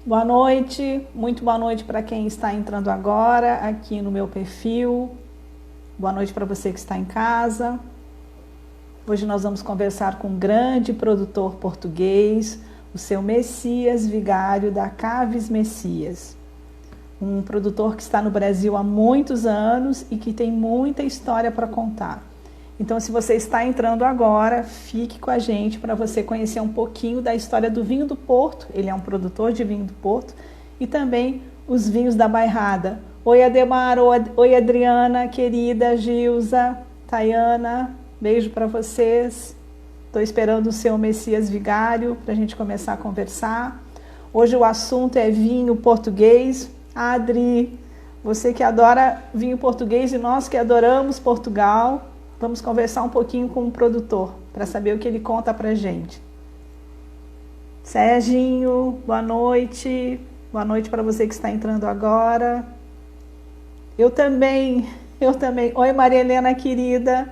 Boa noite, muito boa noite para quem está entrando agora aqui no meu perfil. Boa noite para você que está em casa. Hoje nós vamos conversar com um grande produtor português, o seu Messias Vigário da Caves Messias. Um produtor que está no Brasil há muitos anos e que tem muita história para contar. Então, se você está entrando agora, fique com a gente para você conhecer um pouquinho da história do vinho do Porto. Ele é um produtor de vinho do Porto e também os vinhos da Bairrada. Oi, Ademar. Oi, Adriana, querida, Gilza, Tayana. Beijo para vocês. Estou esperando o seu Messias Vigário para a gente começar a conversar. Hoje o assunto é vinho português. Adri, você que adora vinho português e nós que adoramos Portugal, vamos conversar um pouquinho com o produtor para saber o que ele conta para gente. Serginho, boa noite. Boa noite para você que está entrando agora. Eu também. Oi, Maria Helena, querida.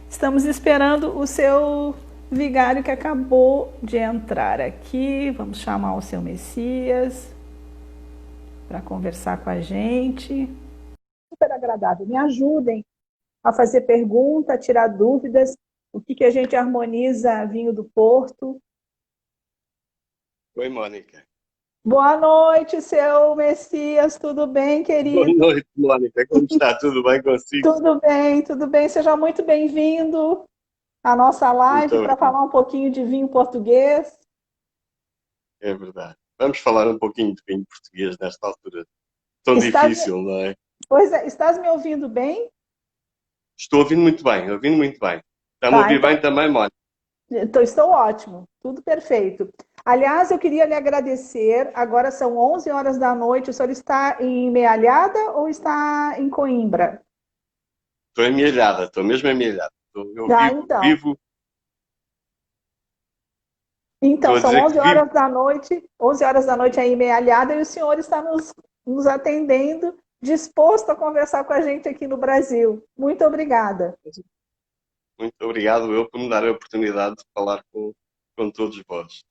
Estamos esperando o seu vigário que acabou de entrar aqui. Vamos chamar o seu Messias para conversar com a gente. Super agradável. Me ajudem a fazer pergunta, a tirar dúvidas. O que a gente harmoniza vinho do Porto? Oi, Mônica. Boa noite, seu Messias. Tudo bem, Boa querido? noite, Mônica. Como está? Tudo bem consigo? Tudo bem, tudo bem. Seja muito bem-vindo à nossa Muito live para obrigado. falar um pouquinho de vinho português. É verdade. Vamos falar um pouquinho de vinho português nesta altura tão Estás, difícil, não é? pois é, estás me ouvindo bem? Estou ouvindo muito bem, ouvindo muito bem. Está-me a Tá, ouvir então bem também, Mônica? estou ótimo, tudo perfeito. Aliás, eu queria lhe agradecer. Agora são 11 horas da noite. O senhor está em Mealhada ou está em Coimbra? Estou amealhada, estou mesmo amealhada. Eu Ah, vivo, então. vivo, Então, estou a são dizer que 11 vivo. horas da noite, 11 horas da noite aí em Mealhada, e o senhor está nos atendendo, disposto a conversar com a gente aqui no Brasil. Muito obrigada. Muito obrigado eu por me dar a oportunidade de falar com todos vós.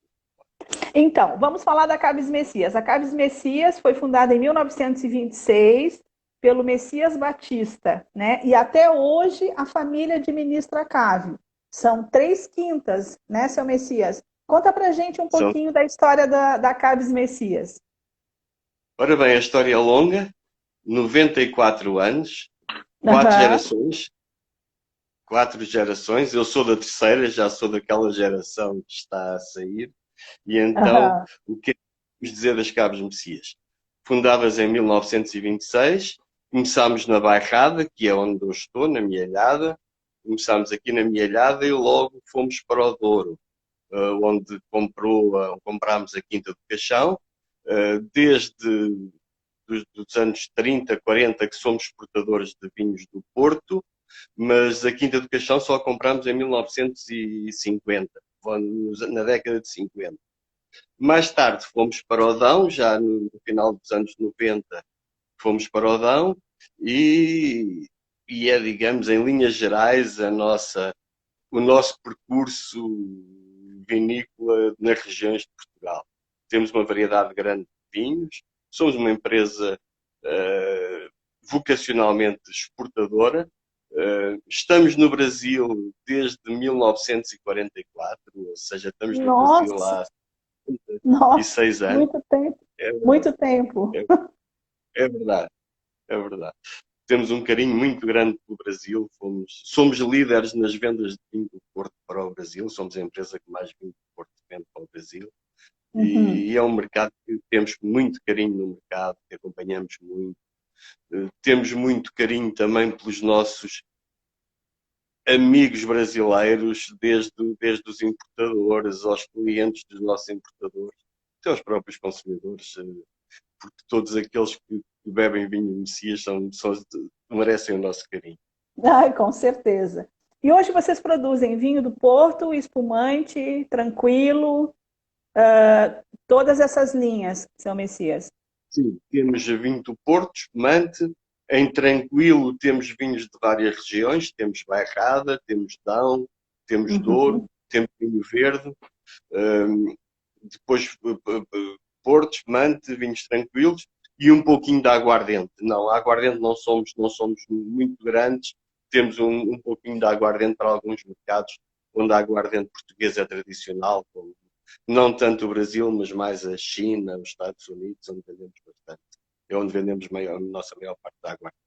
Então, vamos falar da Caves Messias. A Caves Messias foi fundada em 1926 pelo Messias Batista, né? E até hoje a família administra a cave. São 3 quintas, né, seu Messias? Conta pra gente um São, pouquinho da história da Caves Messias. ora bem, a história é longa, 94 anos, quatro Aham, gerações, quatro gerações. Eu sou da terceira, já sou daquela geração que está a sair. E então, aham. o que é que podemos dizer das Caves Messias? Fundadas em 1926, começámos na Bairrada, que é onde eu estou, na Mielhada. Começámos aqui na Mielhada e logo fomos para o Douro, onde comprámos a Quinta do Caixão. Desde dos anos 30, 40, que somos exportadores de vinhos do Porto, mas a Quinta do Caixão só compramos em 1950, na década de 50. Mais tarde fomos para o Dão, já no final dos anos 90 fomos para o Dão e é, digamos, em linhas gerais, o nosso percurso vinícola nas regiões de Portugal. Temos uma variedade grande de vinhos, somos uma empresa vocacionalmente exportadora. Estamos no Brasil desde 1944, ou seja, estamos no Brasil Nossa, há nossa, 36 anos. muito tempo, É verdade, muito tempo. é, é verdade, é verdade. Temos um carinho muito grande pelo Brasil, somos líderes nas vendas de vinho do Porto para o Brasil, somos a empresa que mais vinho do Porto vende para o Brasil. Uhum. E é um mercado que temos muito carinho no mercado, que acompanhamos muito. Temos muito carinho também pelos nossos amigos brasileiros, desde os importadores aos clientes dos nossos importadores, até aos próprios consumidores, porque todos aqueles que bebem vinho Messias merecem o nosso carinho. Ai, com certeza. E hoje vocês produzem vinho do Porto, espumante, tranquilo, todas essas linhas, seu Messias. Sim, temos vinho do Porto, espumante, em Tranquilo temos vinhos de várias regiões, temos Bairrada, temos Dão, temos Douro, Uhum. temos vinho verde, um, depois Porto, espumante, vinhos tranquilos e um pouquinho de aguardente. Não, a aguardente não somos muito grandes, temos um pouquinho de aguardente para alguns mercados onde a aguardente portuguesa é tradicional, como não tanto o Brasil, mas mais a China, os Estados Unidos, onde vendemos bastante. É onde vendemos a nossa maior parte da aguardente.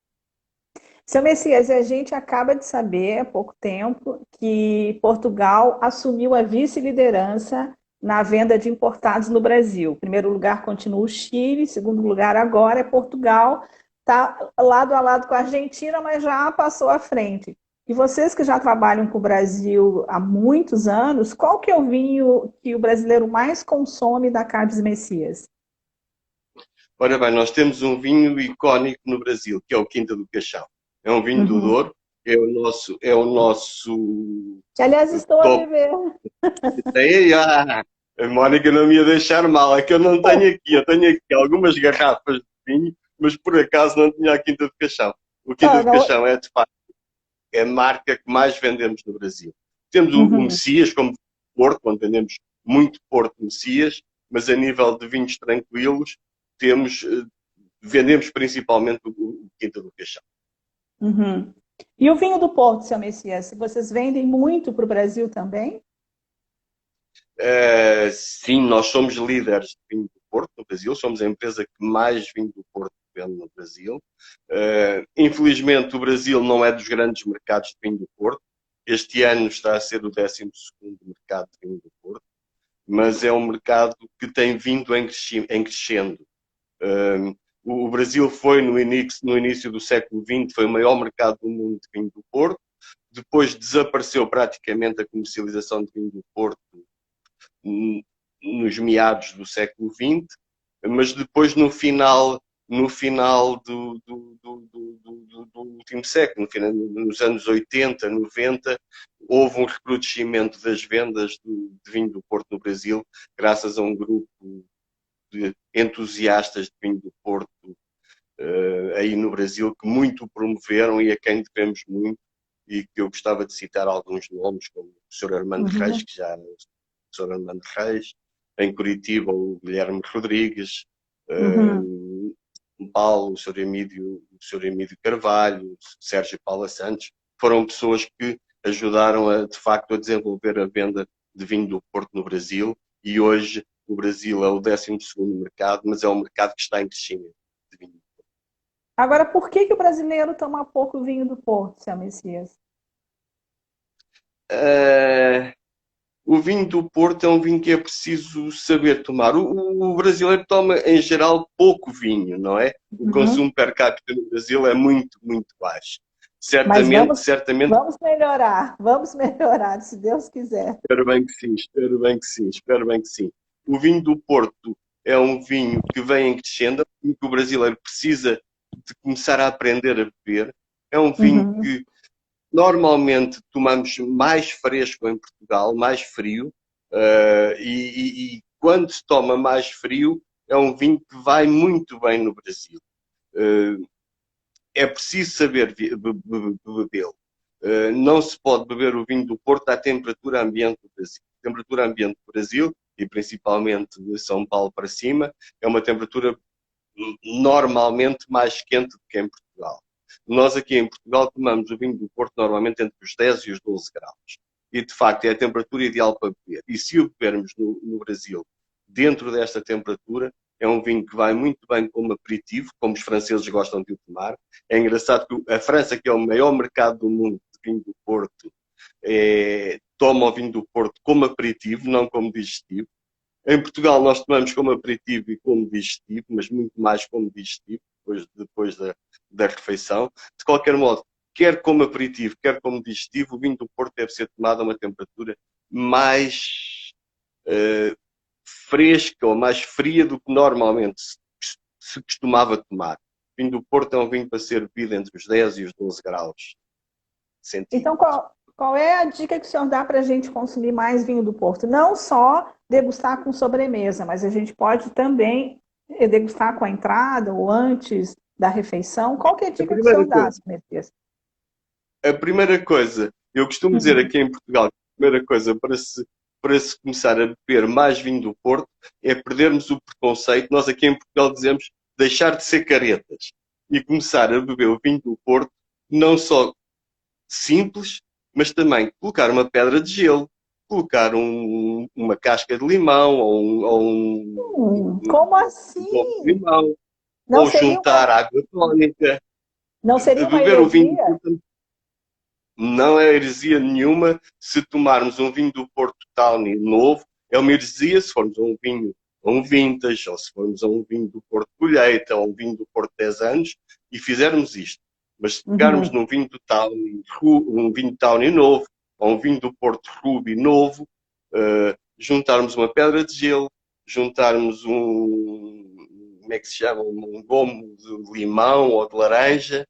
Seu Messias, a gente acaba de saber há pouco tempo que Portugal assumiu a vice-liderança na venda de importados no Brasil. Em primeiro lugar continua o Chile, segundo lugar agora é Portugal, está lado a lado com a Argentina, mas já passou à frente. E vocês que já trabalham com o Brasil há muitos anos, qual que é o vinho que o brasileiro mais consome da Carlos Messias? Ora bem, nós temos um vinho icónico no Brasil, que é o Quinta do Caixão. É um vinho do Uhum. Douro, é o nosso Que, aliás, estou a top. beber. A Mónica não me ia deixar mal, é que eu não tenho aqui, eu tenho aqui algumas garrafas de vinho, mas por acaso não tinha a Quinta do Caixão. O Quinta Ah, do não. Caixão é, de facto, é a marca que mais vendemos no Brasil. Temos o Uhum. Messias, como Porto, onde vendemos muito Porto Messias, mas a nível de vinhos tranquilos, vendemos principalmente o Quinta do Caixão. Uhum. E o vinho do Porto, seu Messias, vocês vendem muito para o Brasil também? Sim, nós somos líderes de vinho do Porto no Brasil, somos a empresa que mais vinho do Porto vende no Brasil. Infelizmente, o Brasil não é dos grandes mercados de vinho do Porto. Este ano está a ser o 12º mercado de vinho do Porto, mas é um mercado que tem vindo em crescendo. O Brasil foi, no início do século XX, foi o maior mercado do mundo de vinho do Porto. Depois desapareceu praticamente a comercialização de vinho do Porto nos meados do século XX, mas depois no final do último século, nos anos 80, 90, houve um recrudescimento das vendas de vinho do Porto no Brasil, graças a um grupo de entusiastas de vinho do Porto aí no Brasil, que muito o promoveram e a quem devemos muito, e que eu gostava de citar alguns nomes, como o Sr. Armando Reis, Uhum. que já é o Sr. Armando Reis, em Curitiba o Guilherme Rodrigues, Uhum. em Paulo, o Sr. Emílio Carvalho, o Sérgio Paula Santos, foram pessoas que ajudaram de facto a desenvolver a venda de vinho do Porto no Brasil, e hoje o Brasil é o 12º mercado, mas é um mercado que está em crescimento de vinho. Agora, por que o brasileiro toma pouco vinho do Porto, seu Messias? Uh, o vinho do Porto é um vinho que é preciso saber tomar. O brasileiro toma, em geral, pouco vinho, não é? O Uhum. consumo per capita no Brasil é muito, muito baixo. Mas Certamente, vamos melhorar, se Deus quiser. espero bem que sim, espero bem que sim, espero bem que sim. O vinho do Porto é um vinho que vem em crescenda, um vinho que o brasileiro precisa de começar a aprender a beber. É um vinho Uhum. que normalmente tomamos mais fresco em Portugal, mais frio, e quando se toma mais frio, é um vinho que vai muito bem no Brasil. É preciso saber bebê-lo. Não se pode beber o vinho do Porto à temperatura ambiente do Brasil. A temperatura ambiente do Brasil, e principalmente de São Paulo para cima, é uma temperatura normalmente mais quente do que em Portugal. Nós aqui em Portugal tomamos o vinho do Porto normalmente entre os 10 e os 12 graus. E de facto é a temperatura ideal para beber. E se o bebermos no Brasil dentro desta temperatura, é um vinho que vai muito bem como aperitivo, como os franceses gostam de o tomar. É engraçado que a França, que é o maior mercado do mundo de vinho do Porto, toma o vinho do Porto como aperitivo, não como digestivo. Em Portugal nós tomamos como aperitivo e como digestivo, mas muito mais como digestivo, depois da refeição. De qualquer modo, quer como aperitivo, quer como digestivo, o vinho do Porto deve ser tomado a uma temperatura mais uh, fresca ou mais fria do que normalmente se costumava tomar. O vinho do Porto é um vinho para ser bebido entre os 10 e os 12 graus Então, centígrados. qual é a dica que o senhor dá para a gente consumir mais vinho do Porto? Não só degustar com sobremesa, mas a gente pode também degustar com a entrada ou antes da refeição. Qual que é a A dica que o primeira senhor dá, coisa, senhor Messias? a primeira coisa eu costumo dizer Uhum. aqui em Portugal, a primeira coisa para se para se começar a beber mais vinho do Porto é perdermos o preconceito. Nós aqui em Portugal dizemos deixar de ser caretas e começar a beber o vinho do Porto, não só simples, mas também colocar uma pedra de gelo, colocar uma casca de limão Como um copo de assim? limão, Não ou seria juntar uma, água tónica. não seria uma Beber o vinho do heresia? Porto não é heresia nenhuma. Se tomarmos um vinho do Porto Tawny novo, é uma heresia se formos a um vintage, ou se formos a um vinho do Porto Colheita, ou um vinho do Porto 10 anos, e fizermos isto. Mas se pegarmos Uhum. num vinho do Tawny, um vinho Tawny novo, ou um vinho do Porto Ruby novo, juntarmos uma pedra de gelo, juntarmos como é que se chama? Um gomo de limão ou de laranja,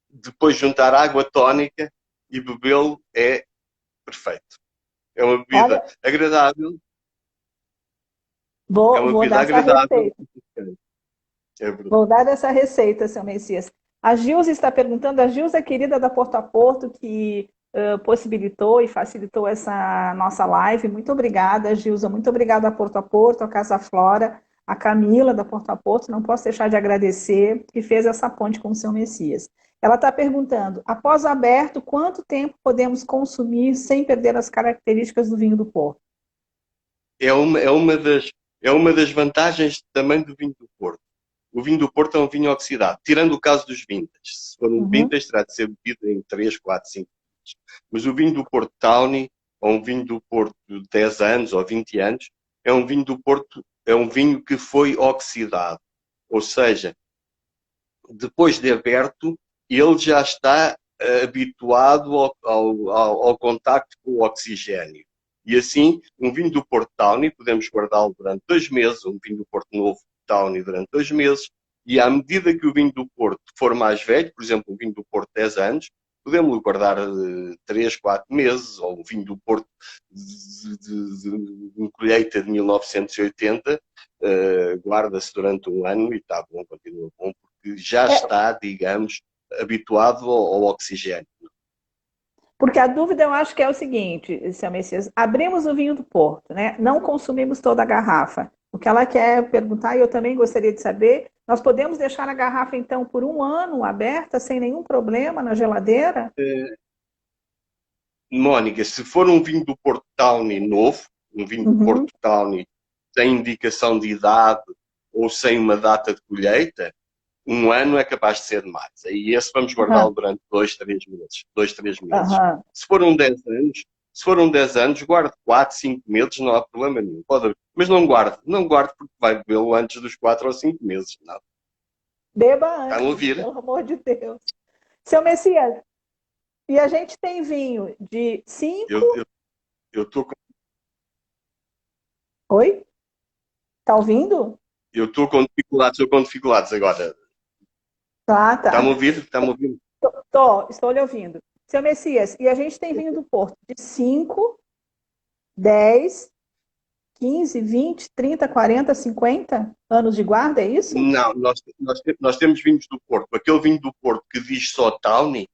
depois juntar água tónica e bebê-lo é perfeito. É uma bebida Olha, agradável, é vou, uma vou bebida dar essa agradável. receita. É verdade. Vou dar essa receita, seu Messias. A Gilza está perguntando, a Gilza é querida da Porto a Porto, que possibilitou e facilitou essa nossa live. Muito obrigada, Gilza. Muito obrigada a Porto a Porto, a Casa Flora, a Camila da Porto a Porto. Não posso deixar de agradecer, que fez essa ponte com o seu Messias. Ela está perguntando, após aberto, quanto tempo podemos consumir sem perder as características do vinho do Porto? É uma, é uma das, é uma das vantagens também do vinho do Porto. O vinho do Porto é um vinho oxidado, tirando o caso dos vintage. Se for um Uhum. vintage, terá de ser bebido em 3, 4, 5 anos. Mas o vinho do Porto Tawny, ou um vinho do Porto de 10 anos ou 20 anos, é um vinho do Porto, é um vinho que foi oxidado. Ou seja, depois de aberto, ele já está habituado ao contacto com o oxigênio. E assim, um vinho do Porto Tawny, podemos guardá-lo durante 2 meses, um vinho do Porto Novo Tawny durante 2 meses, e à medida que o vinho do Porto for mais velho, por exemplo, o vinho do Porto 10 anos, podemos guardar 3, 4 meses, ou o vinho do Porto de colheita de 1980, guarda-se durante um ano e está bom, continua bom, que já É, está, digamos, habituado ao oxigênio. porque a dúvida eu acho que é o seguinte, seu Messias, abrimos o vinho do Porto, né? Não consumimos toda a garrafa. O que ela quer perguntar, e eu também gostaria de saber, nós podemos deixar a garrafa, então, por um ano aberta, sem nenhum problema na geladeira? Mónica, se for um vinho do Porto Tawny novo, um vinho do Uhum, Porto Tawny sem indicação de idade ou sem uma data de colheita, um ano é capaz de ser demais. Aí esse vamos guardá-lo aham, durante 2, 3 meses. 2, 3 meses. aham. Se foram 10 anos, se foram 10 anos, guarde 4, 5 meses, não há problema nenhum. Pode, mas não guarde porque vai bebê-lo antes dos 4 ou 5 meses. Não. Beba Está a antes, ouvir? pelo amor de Deus. Seu Messias, e a gente tem vinho de Eu 5. eu estou Oi? Tá ouvindo? eu estou com dificuldades, estou com dificuldades agora. Tá, Está-me a tá. ouvir? Está-me a ouvir? Estou lhe ouvindo. Seu Messias, e a gente tem vinho do Porto de 5, 10, 15, 20, 30, 40, 50 anos de guarda, é isso? Não, nós temos vinhos do Porto. Aquele vinho do Porto que diz só Tawny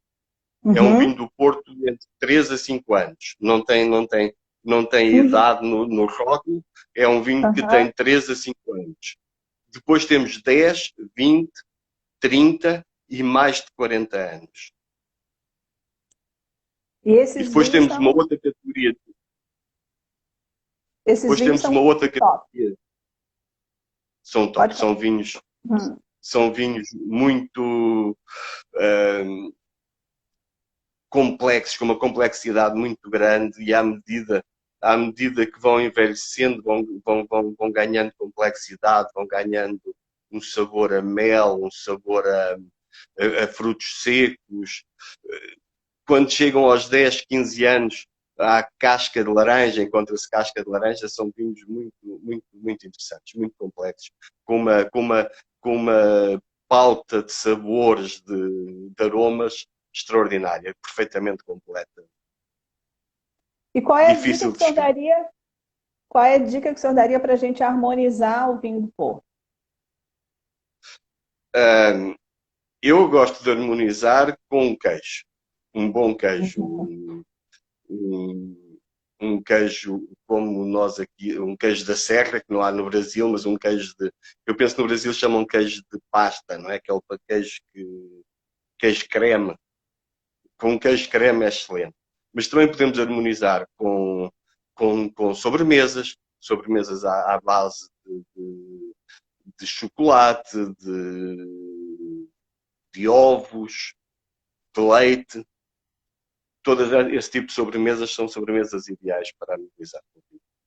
é um vinho Uhum, do Porto de entre 3 a 5 anos. Não tem uhum, idade no rótulo. É um vinho que aham. tem 3 a 5 anos. Depois temos 10, 20, 30 e mais de 40 anos. E E depois temos uma outra categoria. esses Depois vinhos temos uma são outra top. categoria. São top. Pode falar. Hum. São vinhos muito complexos, com uma complexidade muito grande e à medida que vão envelhecendo, vão ganhando complexidade, vão ganhando um sabor a mel, um sabor a frutos secos. Quando chegam aos 10, 15 anos, a casca de laranja, encontra-se casca de laranja, são vinhos muito, muito, muito interessantes, muito complexos, com uma pauta de sabores, de aromas extraordinária, perfeitamente completa. E qual é a dica Difícil que o de senhor descrever. daria? Qual é a dica que o senhor daria para a gente harmonizar o vinho do Porto? Um, eu gosto de harmonizar com um queijo. Um bom queijo. Uhum. Um, um queijo como nós aqui, um queijo da Serra, que não há no Brasil, mas um queijo de. Eu penso que no Brasil chamam queijo de pasta, não é? Aquele queijo que. Queijo creme. Com queijo creme é excelente. Mas também podemos harmonizar com sobremesas, sobremesas à base de chocolate, de ovos, de leite. Todas esse tipo de sobremesas são sobremesas ideais para harmonizar.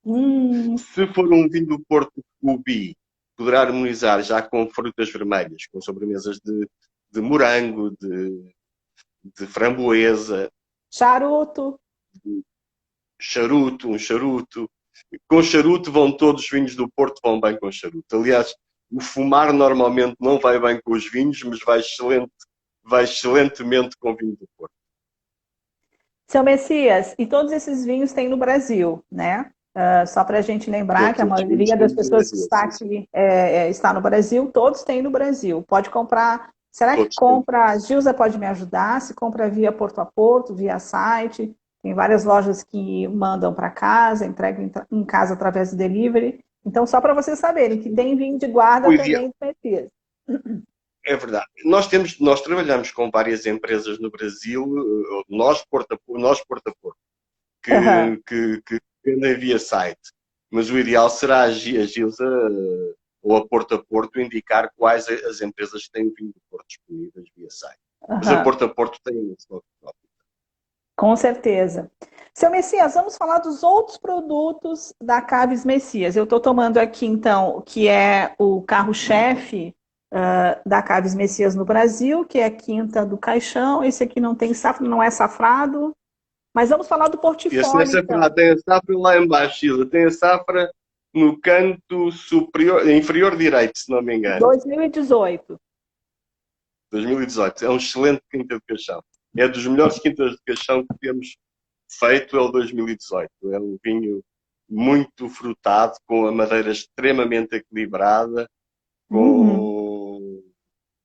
Hum, Se for um vinho do Porto Rubi, poderá harmonizar já com frutas vermelhas, com sobremesas de morango, de framboesa, charuto. de charuto, um charuto. Com charuto vão todos os vinhos do Porto, vão bem com charuto. Aliás, o fumar normalmente não vai bem com os vinhos, mas vai excelentemente com vinho do Porto. Seu Messias, e todos esses vinhos tem no Brasil, né? Só para a gente lembrar Todos que a esses vinhos maioria das têm no pessoas que Brasil, está sim, sim. aqui está no Brasil, todos têm no Brasil. Pode comprar. Será que Todos têm. compra? A Gilza pode me ajudar? Se compra via Porto a Porto, via site. Tem várias lojas que mandam para casa, entregam em casa através do delivery. Então, só para vocês saberem que tem vinho de guarda O ideal, também do Messias. é verdade. Nós trabalhamos com várias empresas no Brasil, nós Porto a Porto, Aham. que vendem via site. Mas o ideal será a Gilsa ou a Porto indicar quais as empresas que têm vindo do Porto disponíveis via site. Mas Aham. A Porto tem um estoque próprio. Com certeza. Seu Messias, vamos falar dos outros produtos da Caves Messias. Eu estou tomando aqui, então, o que é o carro-chefe da Caves Messias no Brasil, que é a Quinta do Caixão. Esse aqui não tem safra, não é safrado. Mas vamos falar do Esse não é portfólio, safra, então. tem a safra lá embaixo, Gilsa. Tem a safra no canto superior, inferior direito, se não me engano. 2018. 2018. É um excelente quinta de caixão. É dos melhores quintas de caixão que temos feito, é o 2018. É um vinho muito frutado, com a madeira extremamente equilibrada, Uhum. com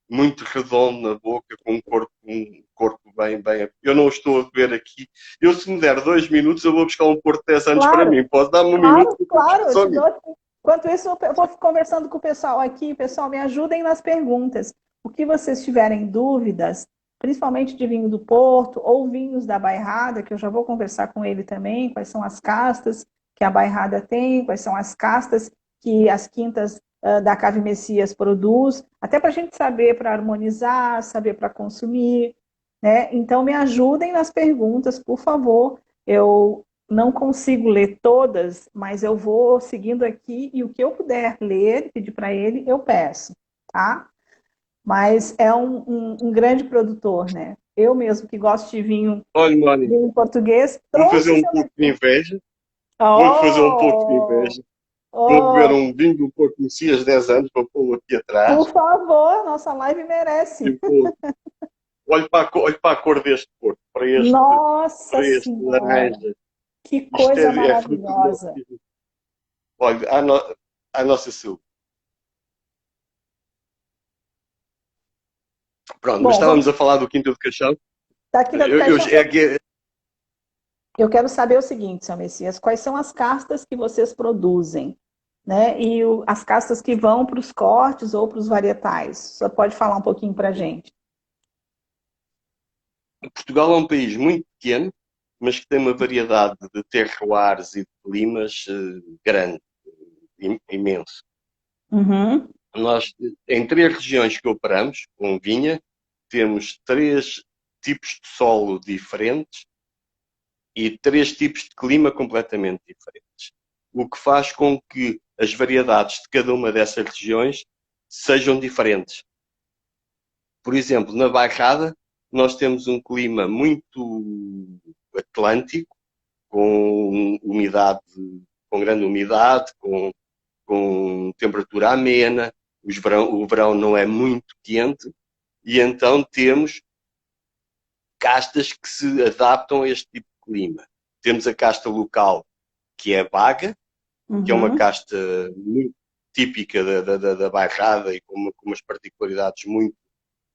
muito redondo na boca, com um corpo bem. Eu não estou a ver aqui. Eu, se me der 2 minutos, eu vou buscar um Porto 10 anos para Claro, mim. Pode dar-me um minuto claro, que eu vou buscar claro. Eu só te isso. dou. Enquanto isso, eu vou conversando com o pessoal aqui. Pessoal, me ajudem nas perguntas. O que vocês tiverem dúvidas, principalmente de vinho do Porto ou vinhos da Bairrada, que eu já vou conversar com ele também, quais são as castas que a Bairrada tem, quais são as castas que as quintas da Cave Messias produz, até para a gente saber para harmonizar, saber para consumir, né? Então, me ajudem nas perguntas, por favor. Eu não consigo ler todas, mas eu vou seguindo aqui e o que eu puder ler, pedir para ele, eu peço, tá? Mas é um grande produtor, né? Eu mesmo que gosto de vinho, Olha, Mónica, vinho português, vou fazer trouxe um seu pouco de Messias. inveja. Vou fazer um pouco de Oh, inveja. Vou beber oh, um vinho do Porto Messias 10 anos, vou pô-lo aqui por atrás. favor, nossa live E merece. olhe para a cor deste Porto, Nossa para este Senhora, laranja. que Isto coisa é fruto do nosso maravilhosa. business. Olha, à nossa saúde. Pronto, mas Bom, estávamos vamos a falar do Quinto de Caixão. da Quinta do Caixão. É que Eu quero saber o seguinte, seu Messias, quais são as castas que vocês produzem, né? E as castas que vão para os cortes ou para os varietais. Você pode falar um pouquinho para a gente? Portugal é um país muito pequeno, mas que tem uma variedade de terroirs e de climas grande, imenso. Uhum, Nós, em 3 regiões que operamos, com vinha, temos 3 tipos de solo diferentes e 3 tipos de clima completamente diferentes. O que faz com que as variedades de cada uma dessas regiões sejam diferentes. Por exemplo, na Bairrada, nós temos um clima muito atlântico, com umidade, com grande umidade, com temperatura amena, o verão não é muito quente, e então temos castas que se adaptam a este tipo de clima. Temos a casta local, que é a Baga, que é uma uhum. casta muito típica da Bairrada e com umas particularidades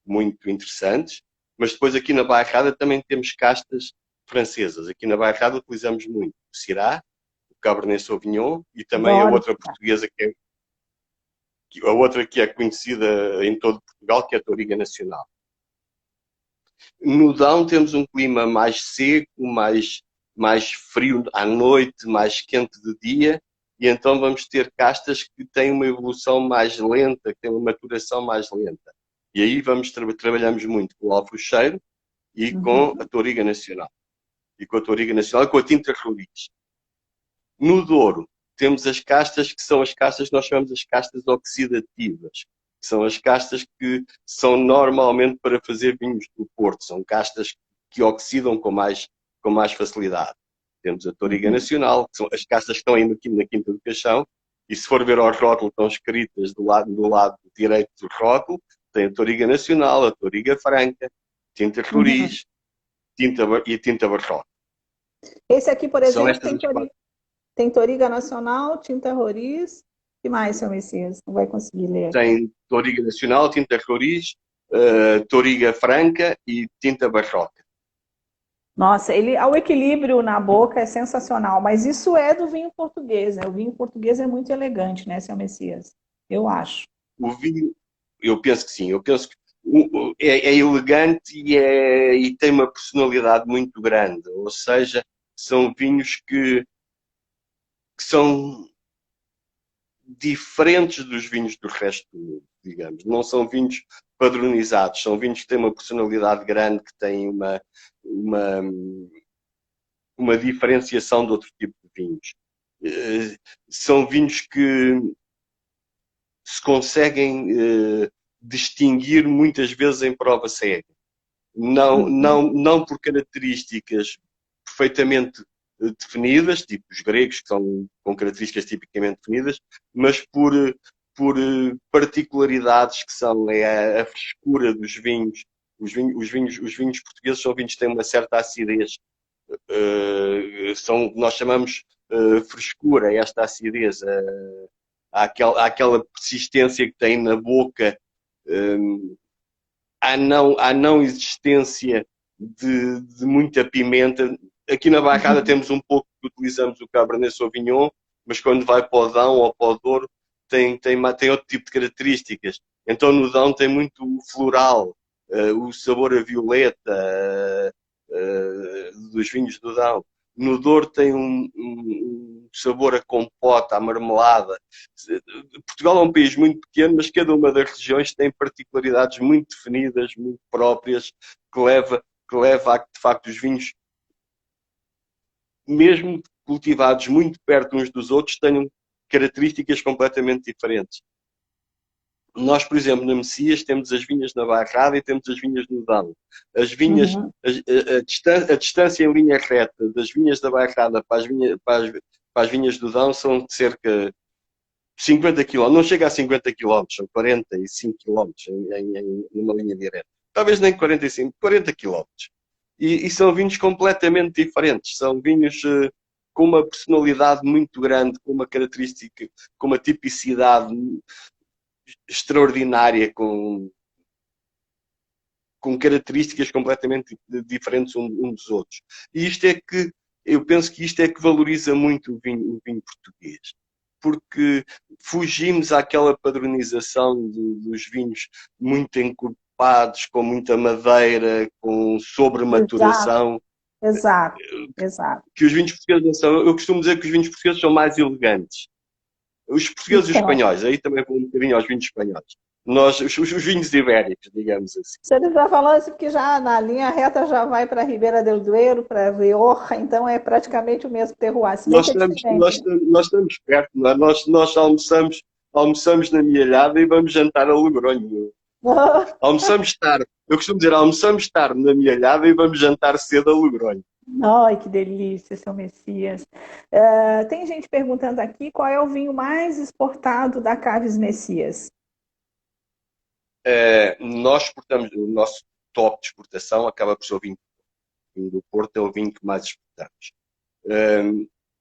muito interessantes. Mas depois aqui na Bairrada também temos castas francesas. Aqui na Bairrada utilizamos muito o Syrah, o Cabernet Sauvignon e também a Adoro. outra portuguesa a outra que é conhecida em todo Portugal, que é a Touriga Nacional. No Dão temos um clima mais seco, mais frio à noite, mais quente de dia, e então vamos ter castas que têm uma evolução mais lenta, que têm uma maturação mais lenta. E aí trabalhamos muito com o alfrocheiro e com a Touriga Nacional. E com a Touriga Nacional e com a Tinta Roriz. No Douro, temos as castas que são as castas que nós chamamos as castas oxidativas, que são as castas que são normalmente para fazer vinhos do Porto. São castas que oxidam com mais facilidade. Temos a Touriga Nacional, que são as castas que estão aí na Quinta do Caixão, e se for ver ao rótulo, estão escritas do lado direito do rótulo, tem a Touriga Nacional, a Touriga Franca, Tinta Roriz e a Tinta Barroca. Esse aqui, por São exemplo, estas as quatro. tem Touriga Nacional, Tinta Roriz. O que mais, seu Messias? Não vai conseguir ler. Tem Touriga Nacional, Tinta Roriz, Touriga Franca e Tinta Barroca. Nossa, o equilíbrio na boca é sensacional, mas isso é do vinho português, né? O vinho português é muito elegante, né, seu Messias? Eu acho. O vinho, eu penso que sim, eu penso que é elegante e tem uma personalidade muito grande, ou seja, são vinhos que são diferentes dos vinhos do resto do mundo, digamos. Não são vinhos padronizados, são vinhos que têm uma personalidade grande, que têm uma diferenciação de outro tipo de vinhos. São vinhos que se conseguem distinguir muitas vezes em prova cega. Não por características perfeitamente definidas, tipo os gregos, que são com características tipicamente definidas, mas por particularidades que são a frescura dos vinhos. Os vinhos portugueses são vinhos que têm uma certa acidez. Nós chamamos frescura esta acidez, aquela persistência que tem na boca, à não existência de muita pimenta. Aqui na Bairrada temos um pouco que utilizamos o Cabernet Sauvignon, mas quando vai para o Dão ou para o Douro tem outro tipo de características. Então no Dão tem muito o floral, o sabor a violeta dos vinhos do Dão. No Douro tem um sabor a compota, a marmelada. Portugal é um país muito pequeno, mas cada uma das regiões tem particularidades muito definidas, muito próprias, que leva a que, de facto, os vinhos, mesmo cultivados muito perto uns dos outros, tenham características completamente diferentes. Nós, por exemplo, na Messias, temos as vinhas na Bairrada e temos as vinhas no Dão. As vinhas, a distância em linha reta das vinhas da Bairrada para as vinhas do Dão são de cerca de 50 km. Não chega a 50 km, são 45 km numa linha direta. Talvez nem 45, 40 km. E são vinhos completamente diferentes. São vinhos com uma personalidade muito grande, com uma característica, com uma tipicidade extraordinária, com características completamente diferentes um dos outros. E isto é que, eu penso que isto é que valoriza muito o vinho português. Porque fugimos àquela padronização dos vinhos muito encorpados, com muita madeira, com sobrematuração. Exato. Que os vinhos portugueses não são. Eu costumo dizer que os vinhos portugueses são mais elegantes. Os portugueses e os espanhóis, aí também vou um bocadinho aos vinhos espanhóis. Os vinhos ibéricos, digamos assim. Você está falando assim, porque já na linha reta já vai para Ribeira del Duero, para Rioja, então é praticamente o mesmo terroir. Nós estamos perto, não é? Nós almoçamos na Mielhada e vamos jantar a Logronho. Almoçamos tarde. Eu costumo dizer, almoçamos tarde na Mielhada e vamos jantar cedo a Logronho. Ai, que delícia, seu Messias. Tem gente perguntando aqui qual é o vinho mais exportado da Caves Messias. Nós exportamos, o nosso top de exportação acaba por ser o vinho do Porto, é o vinho que mais exportamos.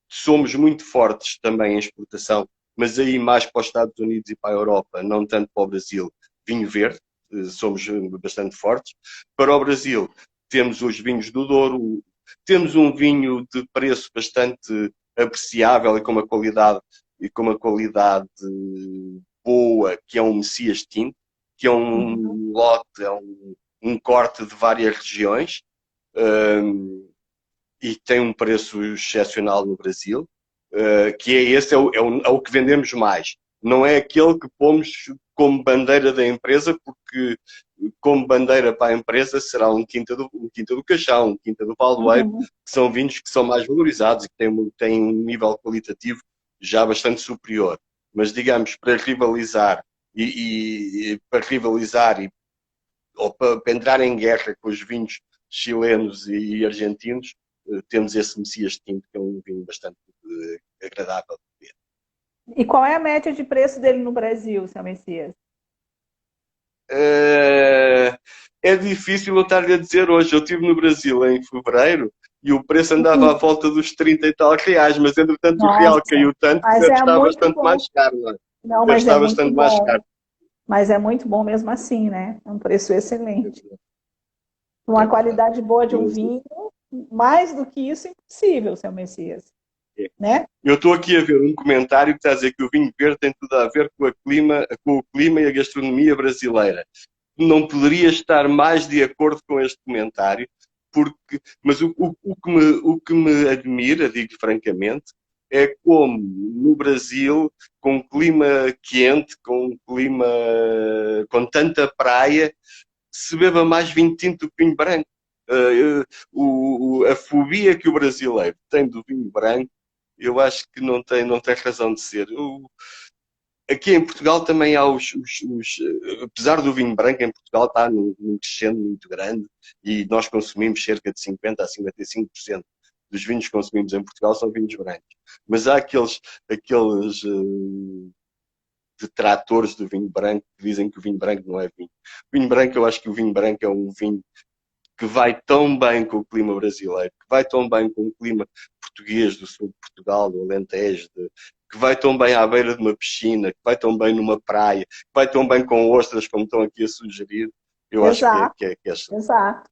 Somos muito fortes também em exportação, mas aí mais para os Estados Unidos e para a Europa, não tanto para o Brasil, vinho verde, somos bastante fortes. Para o Brasil, temos os vinhos do Douro, Temos um vinho de preço bastante apreciável e com uma qualidade boa, que é um Messias Tinto, que é Uhum. um lote, é um corte de várias regiões, e tem um preço excepcional no Brasil, que é esse, é o que vendemos mais. Não é aquele que pomos como bandeira da empresa, porque como bandeira para a empresa será um Quinta do Caixão, um Quinta do Valdoeiro, Uhum. que são vinhos que são mais valorizados e que têm um nível qualitativo já bastante superior. Mas, digamos, para rivalizar para rivalizar ou para entrar em guerra com os vinhos chilenos e argentinos, temos esse Messias Tinto, que é um vinho bastante agradável de beber. E qual é a média de preço dele no Brasil, seu Messias? É difícil eu estar-lhe a dizer hoje. Eu estive no Brasil em fevereiro e o preço andava à Hum. volta dos 30 e tal reais, mas entretanto o real Nossa, caiu tanto que mas deve é estar muito bastante bom. mais caro. Não é? Não, Deve mas é estar muito bastante mais caro. bom. Mas é muito bom mesmo assim, né? É um preço É excelente. verdade. Uma É verdade. qualidade boa de um Mas, vinho, mais do que isso, impossível, seu Messias, é. né? Eu estou aqui a ver um comentário que está a dizer que o vinho verde tem tudo a ver com o clima e a gastronomia brasileira. Não poderia estar mais de acordo com este comentário, mas o que me admira, digo francamente, é como no Brasil, com um clima quente, com um clima com tanta praia, se beba mais vinho tinto do que vinho branco. A fobia que o brasileiro tem do vinho branco, eu acho que não tem razão de ser. Aqui em Portugal também há apesar do vinho branco em Portugal estar num crescendo muito grande e nós consumimos cerca de 50 a 55% dos vinhos que consumimos em Portugal são vinhos brancos. Mas há aqueles detratores do vinho branco que dizem que o vinho branco não é vinho. O vinho branco, eu acho que o vinho branco é um vinho que vai tão bem com o clima brasileiro, que vai tão bem com o clima português do sul de Portugal, do Alentejo, que vai tão bem à beira de uma piscina, que vai tão bem numa praia, que vai tão bem com ostras, como estão aqui a sugerir, eu acho Exato, que é excelente. exato.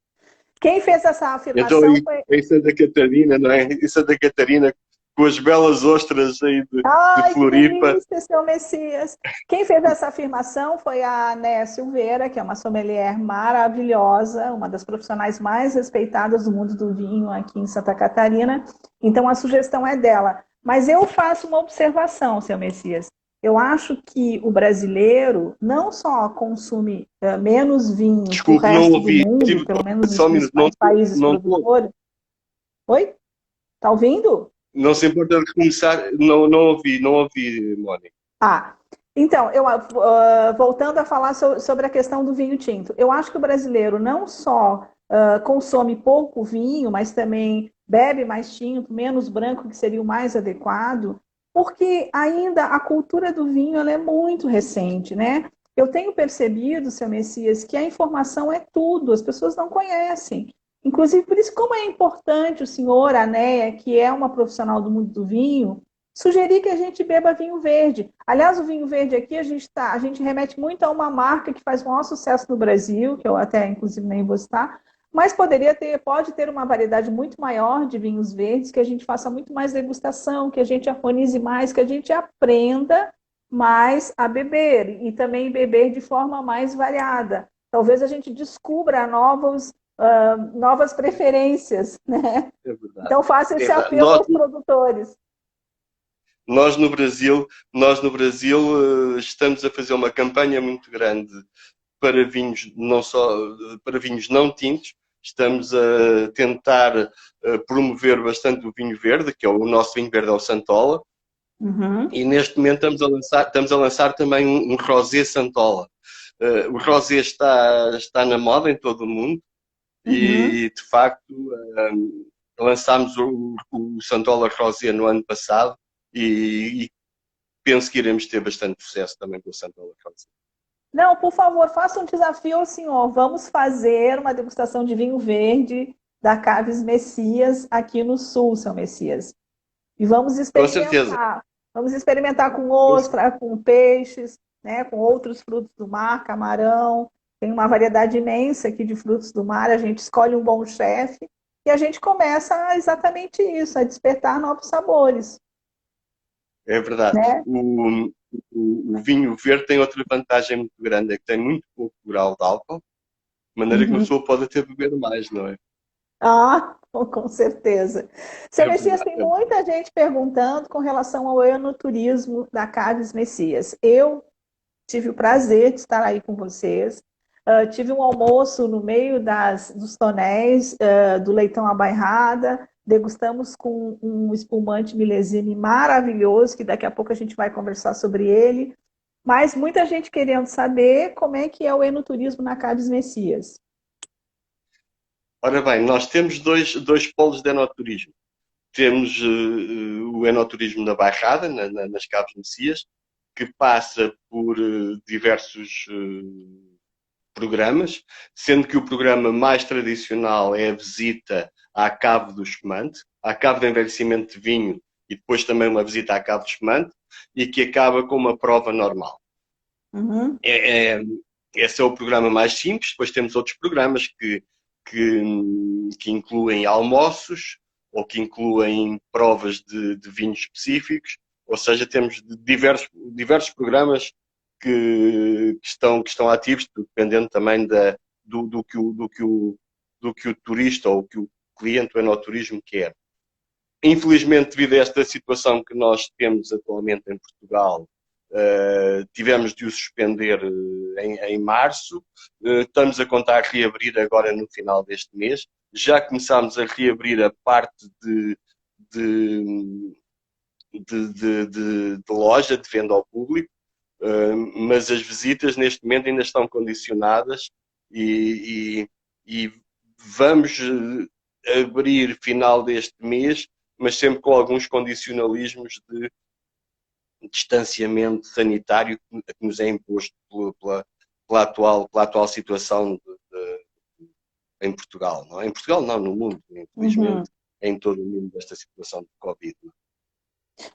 Quem fez essa Então, afirmação foi. em Santa Catarina, não é? Em Santa Catarina, com as belas ostras aí de Ai, que Floripa, delícia, seu Messias. Quem fez essa afirmação foi a Néia Silveira, que é uma sommelier maravilhosa, uma das profissionais mais respeitadas do mundo do vinho aqui em Santa Catarina. Então, a sugestão é dela. Mas eu faço uma observação, seu Messias. Eu acho que o brasileiro não só consome menos vinho que o desculpe, não resto do ouvi, mundo, pelo menos os só um minuto, não, principais países não, produtores. Oi? Tá ouvindo? não se importa de começar, não ouvi, Mónica. Ah, então, voltando a falar sobre a questão do vinho tinto, eu acho que o brasileiro não só consome pouco vinho, mas também bebe mais tinto, menos branco, que seria o mais adequado, porque ainda a cultura do vinho ela é muito recente, né? Eu tenho percebido, seu Messias, que a informação é tudo, as pessoas não conhecem. Inclusive, por isso, como é importante o senhor, a Neia, que é uma profissional do mundo do vinho, sugerir que a gente beba vinho verde. Aliás, o vinho verde aqui a gente remete muito a uma marca que faz o maior sucesso no Brasil, que eu até inclusive nem vou citar, mas pode ter uma variedade muito maior de vinhos verdes, que a gente faça muito mais degustação, que a gente harmonize mais, que a gente aprenda mais a beber e também beber de forma mais variada. Talvez a gente descubra novas preferências, né? É verdade. Então faça É esse verdade. apelo aos produtores. Nós no Brasil, estamos a fazer uma campanha muito grande para vinhos não só para vinhos não tintos. Estamos a tentar promover bastante o vinho verde, que é o nosso vinho verde é o Santola, Uhum. e neste momento estamos a lançar também um rosé Santola. O rosé está na moda em todo o mundo Uhum. e de facto lançámos o Santola Rosé no ano passado e penso que iremos ter bastante sucesso também com o Santola Rosé. Não, por favor, faça um desafio ao senhor. Vamos fazer uma degustação de vinho verde da Caves Messias aqui no sul, seu Messias. E vamos Com certeza. experimentar. Vamos experimentar com ostra, com peixes, né, com outros frutos do mar, camarão. Tem uma variedade imensa aqui de frutos do mar. A gente escolhe um bom chefe e a gente começa exatamente isso, a despertar novos sabores, É verdade. né? O vinho verde tem outra vantagem muito grande, é que tem muito pouco grau de álcool, de maneira que uma Uhum. pessoa pode até beber mais, não é? Ah, com certeza. Seu É Messias, verdade. tem muita gente perguntando com relação ao enoturismo da Caves Messias. Eu tive o prazer de estar aí com vocês. Tive um almoço no meio dos tonéis do Leitão à Bairrada. Degustamos com um espumante milesime maravilhoso, que daqui a pouco a gente vai conversar sobre ele. Mas muita gente querendo saber como é que é o enoturismo na Caves Messias. Ora bem, nós temos dois polos de enoturismo. Temos o enoturismo da Bairrada, nas Caves Messias, que passa por diversos programas, sendo que o programa mais tradicional é a visita à Cave do Espumante, à Cave de Envelhecimento de Vinho e depois também uma visita à Cave do Espumante, e que acaba com uma prova normal. Uhum. Esse é o programa mais simples. Depois temos outros programas que, que incluem almoços ou que incluem provas de vinhos específicos. Ou seja, temos diversos programas que estão ativos, dependendo também do que o turista ou o que o cliente do enoturismo quer. Infelizmente, devido a esta situação que nós temos atualmente em Portugal, tivemos de o suspender em março. Estamos a contar reabrir agora no final deste mês. Já começámos a reabrir a parte de, de loja, de venda ao público, mas as visitas neste momento ainda estão condicionadas e vamos abrir final deste mês, mas sempre com alguns condicionalismos de distanciamento sanitário que nos é imposto pela atual situação em Portugal. Não é? Em Portugal não, no mundo, Uhum. infelizmente, em todo o mundo desta situação de Covid.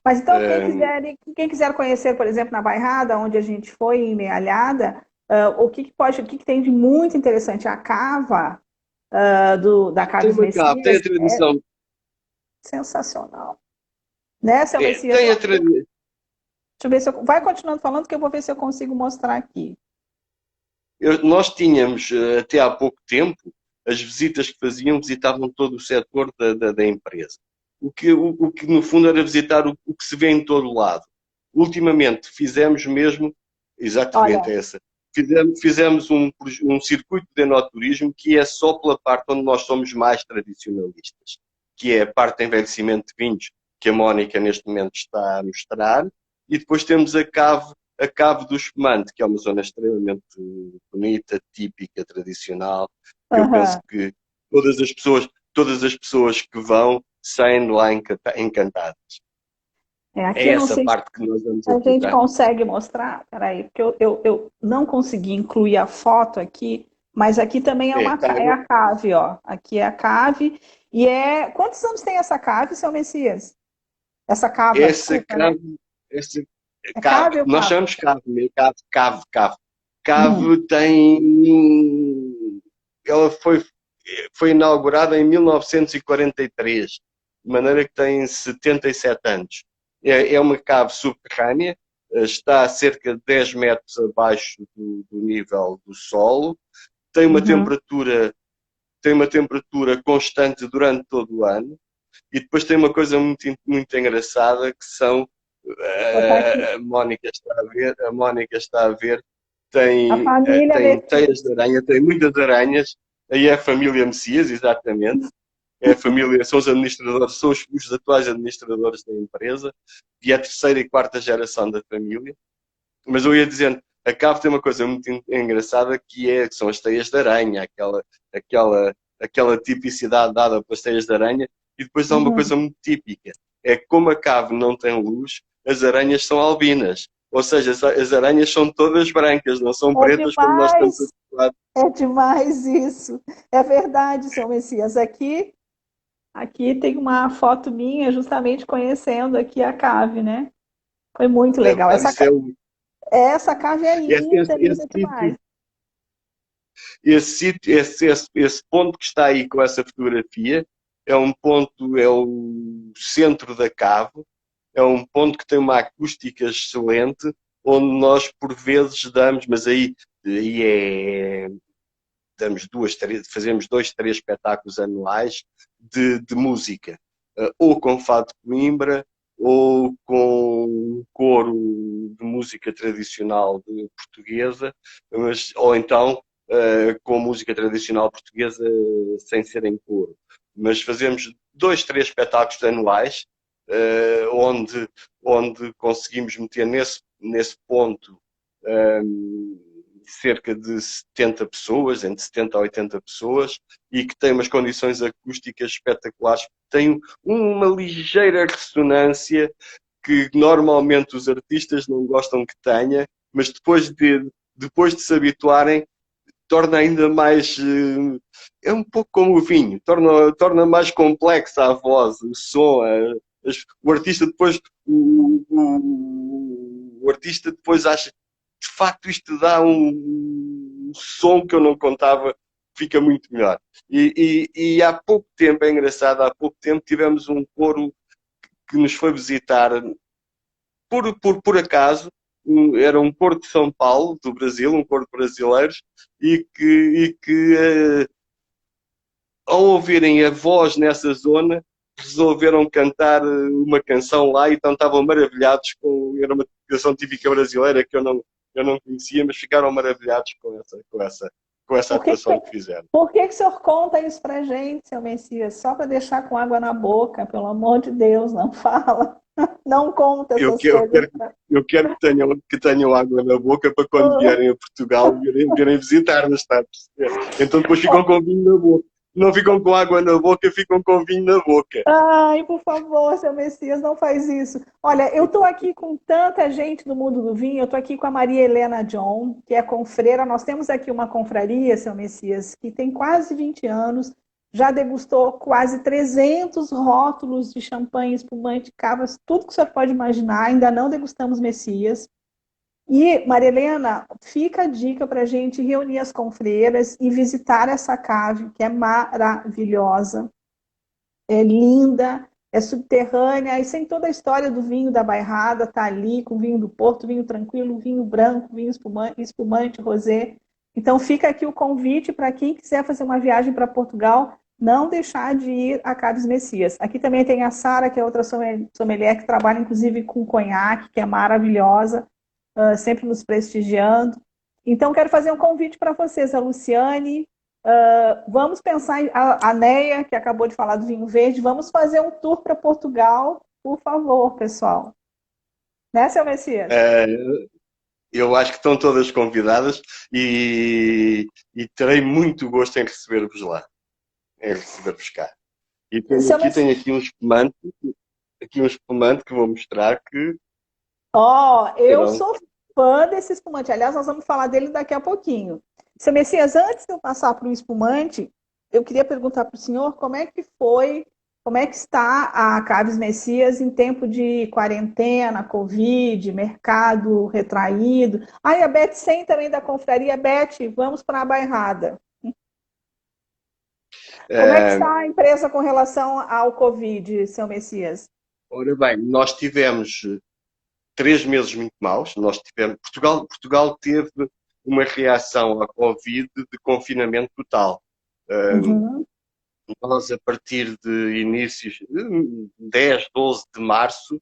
Mas então, Um, quem quiser conhecer, por exemplo, na Bairrada, onde a gente foi em Mealhada, o que tem de muito interessante? A cava da tem Caves uma cave, tem a Messias é tradição, sensacional. Né, seu Messias? tem a Deixa tradição. eu ver se eu, vai continuando falando que eu vou ver se eu consigo mostrar aqui. Nós tínhamos, até há pouco tempo, as visitas que faziam, visitavam todo o setor da empresa. O que, no fundo, era visitar o que se vê em todo o lado. Ultimamente, fizemos mesmo, exatamente Olha, essa, fizemos um circuito de enoturismo que é só pela parte onde nós somos mais tradicionalistas, que é a parte de envelhecimento de vinhos, que a Mónica, neste momento, está a mostrar, e depois temos a Cave do Espumante, que é uma zona extremamente bonita, típica, tradicional, que eu penso aham. que todas as pessoas que vão saem de lá encantadas. Aqui É eu não essa sei se parte que nós vamos a gente abordar. consegue mostrar. Peraí, porque eu não consegui incluir a foto aqui, mas aqui também é É, é a cave, ó. Aqui é a cave. E é. Quantos anos tem essa cave, seu Messias? Essa cava, essa desculpa, né? cave, essa É cave, cave ou nós cava? chamamos cave, cave. Hum. Cave tem. Ela foi inaugurada em 1943, de maneira que tem 77 anos. É uma cave subterrânea, está a cerca de 10 metros abaixo do nível do solo, tem uma Uhum. temperatura, tem uma temperatura constante durante todo o ano, e depois tem uma coisa muito engraçada que são Vou botar aqui. a Mónica está a ver, A família tem teias Messias. de aranha, tem muitas aranhas, aí é a família Messias, exatamente, é a família, são os administradores, são os atuais administradores da empresa, e é a terceira e quarta geração da família. Mas eu ia dizendo, a cave tem uma coisa muito engraçada que são as teias de aranha, aquela tipicidade dada pelas teias de aranha, e depois há uma Uhum. coisa muito típica, é que como a cave não tem luz, as aranhas são albinas. Ou seja, as aranhas são todas brancas, não são É pretas como nós estamos demais, habituados. é demais isso. É verdade, seu Messias. Aqui tem uma foto minha justamente conhecendo aqui a cave, né? Foi muito É legal. verdade, Essa cave é linda, linda esse demais. sítio, esse ponto que está aí com essa fotografia é um ponto, é o centro da cave, é um ponto que tem uma acústica excelente, onde nós por vezes damos, mas aí damos fazemos 2, 3 espetáculos anuais de música, ou com Fado de Coimbra, ou com um coro de música tradicional portuguesa, ou então com música tradicional portuguesa sem ser em coro. Mas fazemos 2, 3 espetáculos anuais, onde conseguimos meter nesse ponto cerca de 70 pessoas, entre 70 a 80 pessoas, e que tem umas condições acústicas espetaculares. Tem uma ligeira ressonância que normalmente os artistas não gostam que tenha, mas depois de se habituarem, torna ainda mais. É um pouco como o vinho, torna mais complexa a voz, o som. O artista depois. O artista depois acha de facto isto dá um som que eu não contava, fica muito melhor. E há pouco tempo, é engraçado, há pouco tempo tivemos um coro que nos foi visitar por acaso, era um coro de São Paulo, do Brasil, um coro de brasileiros, e que ao ouvirem a voz nessa zona, resolveram cantar uma canção lá e então estavam maravilhados era uma canção típica brasileira que eu não conhecia, mas ficaram maravilhados com essa Por que, atuação que fizeram. por que que o senhor conta isso pra gente, seu Messias? Só para deixar com água na boca, pelo amor de Deus, não fala. Não conta Eu, essas que- eu coisas. quero, eu quero que tenham água na boca para quando vierem a Portugal virem visitar-nos, está a perceber? Então depois ficam com vinho na boca. Não ficam com água na boca, ficam com vinho na boca. Ai, por favor, seu Messias, não faz isso. Olha, eu estou aqui com tanta gente do mundo do vinho, eu estou aqui com a Maria Helena John, que é confreira. Nós temos aqui uma confraria, seu Messias, que tem quase 20 anos, já degustou quase 300 rótulos de champanhe, espumante, cavas, tudo que você pode imaginar. Ainda não degustamos Messias. E, Maria Helena, fica a dica para a gente reunir as confreiras e visitar essa cave, que é maravilhosa, é linda, é subterrânea, e sem toda a história do vinho da Bairrada, tá ali com o vinho do Porto, vinho tranquilo, vinho branco, vinho espumante, rosé. Então fica aqui o convite para quem quiser fazer uma viagem para Portugal, não deixar de ir a Caves Messias. Aqui também tem a Sara, que é outra sommelier que trabalha inclusive com conhaque, que é maravilhosa, sempre nos prestigiando. Então quero fazer um convite para vocês, a Luciane. Vamos pensar em a Neia, que acabou de falar do vinho verde, vamos fazer um tour para Portugal, por favor, pessoal. Né, seu Messias? É, eu acho que estão todas convidadas e terei muito gosto em receber-vos lá, em receber-vos cá. E tenho Seu aqui, Messias, tenho aqui um espumante que vou mostrar que eu terão. sou fã desse espumante. Aliás, nós vamos falar dele daqui a pouquinho. Seu Messias, antes de eu passar para o espumante, eu queria perguntar para o senhor como é que foi, como é que está a Caves Messias em tempo de quarentena, Covid, mercado retraído. Ah, e a Beth Sem também da confraria. Beth, vamos para a bairrada. Como é que É, está a empresa com relação ao Covid, seu Messias? ora bem, nós tivemos 3 meses muito maus. Portugal teve uma reação à Covid de confinamento total. Uhum. Nós, a partir de inícios, 10, 12 de março,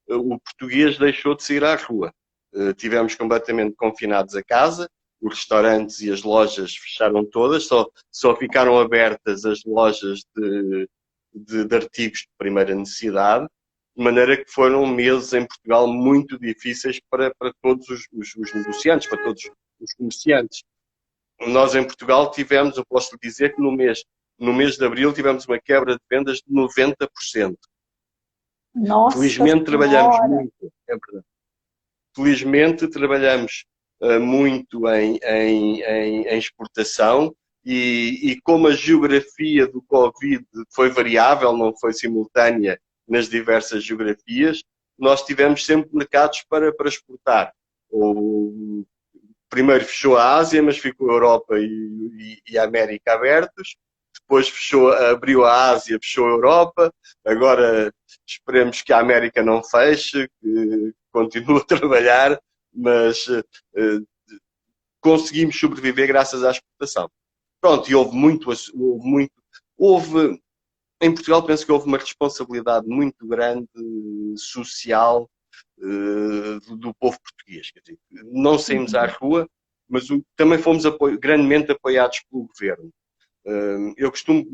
o português deixou de sair à rua. Tivemos completamente confinados a casa, os restaurantes e as lojas fecharam todas, só ficaram abertas as lojas de artigos de primeira necessidade, de maneira que foram meses em Portugal muito difíceis para todos os negociantes, para todos os comerciantes. Nós em Portugal tivemos, eu posso lhe dizer que no mês de abril tivemos uma quebra de vendas de 90%. Nossa Felizmente trabalhamos Senhora! muito, é verdade. Felizmente trabalhamos muito em exportação e como a geografia do Covid foi variável, não foi simultânea nas diversas geografias, nós tivemos sempre mercados para exportar. Primeiro fechou a Ásia, mas ficou a Europa e a América abertos. depois fechou, abriu a Ásia, fechou a Europa, agora esperemos que a América não feche, que continue a trabalhar, mas conseguimos sobreviver graças à exportação. Pronto, e houve, em Portugal penso que houve uma responsabilidade muito grande social do povo português. Quer dizer, não saímos à rua, mas também fomos grandemente apoiados pelo governo. Eu costumo.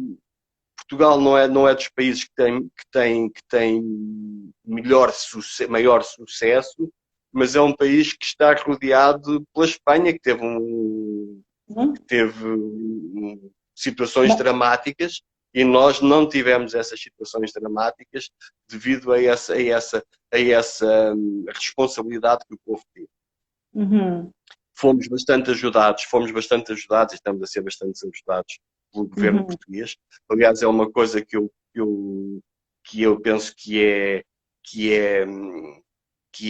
Portugal não é dos países que tem maior sucesso, mas é um país que está rodeado pela Espanha, que teve situações dramáticas, e nós não tivemos essas situações dramáticas devido a essa responsabilidade que o povo teve. Uhum. Fomos bastante ajudados e estamos a ser bastante ajudados pelo governo português. Aliás, é uma coisa que eu penso que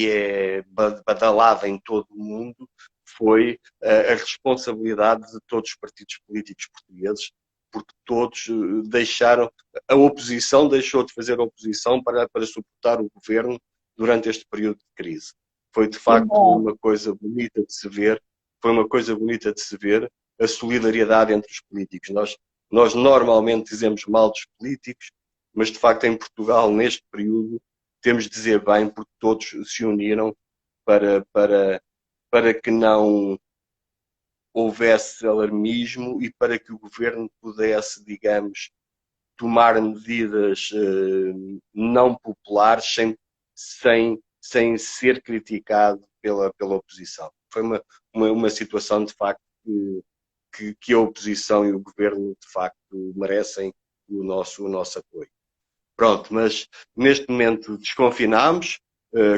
é badalada em todo o mundo, foi a responsabilidade de todos os partidos políticos portugueses, porque todos deixaram, a oposição deixou de fazer oposição para suportar o governo durante este período de crise. Foi de facto uma coisa bonita de se ver, a solidariedade entre os políticos. Nós normalmente dizemos mal dos políticos, mas de facto em Portugal, neste período, temos de dizer bem, porque todos se uniram para que não houvesse alarmismo e para que o governo pudesse, digamos, tomar medidas não populares sem ser criticado pela oposição. Foi uma situação, de facto, que a oposição e o governo, de facto, merecem o nosso apoio. Pronto, mas neste momento desconfinámos,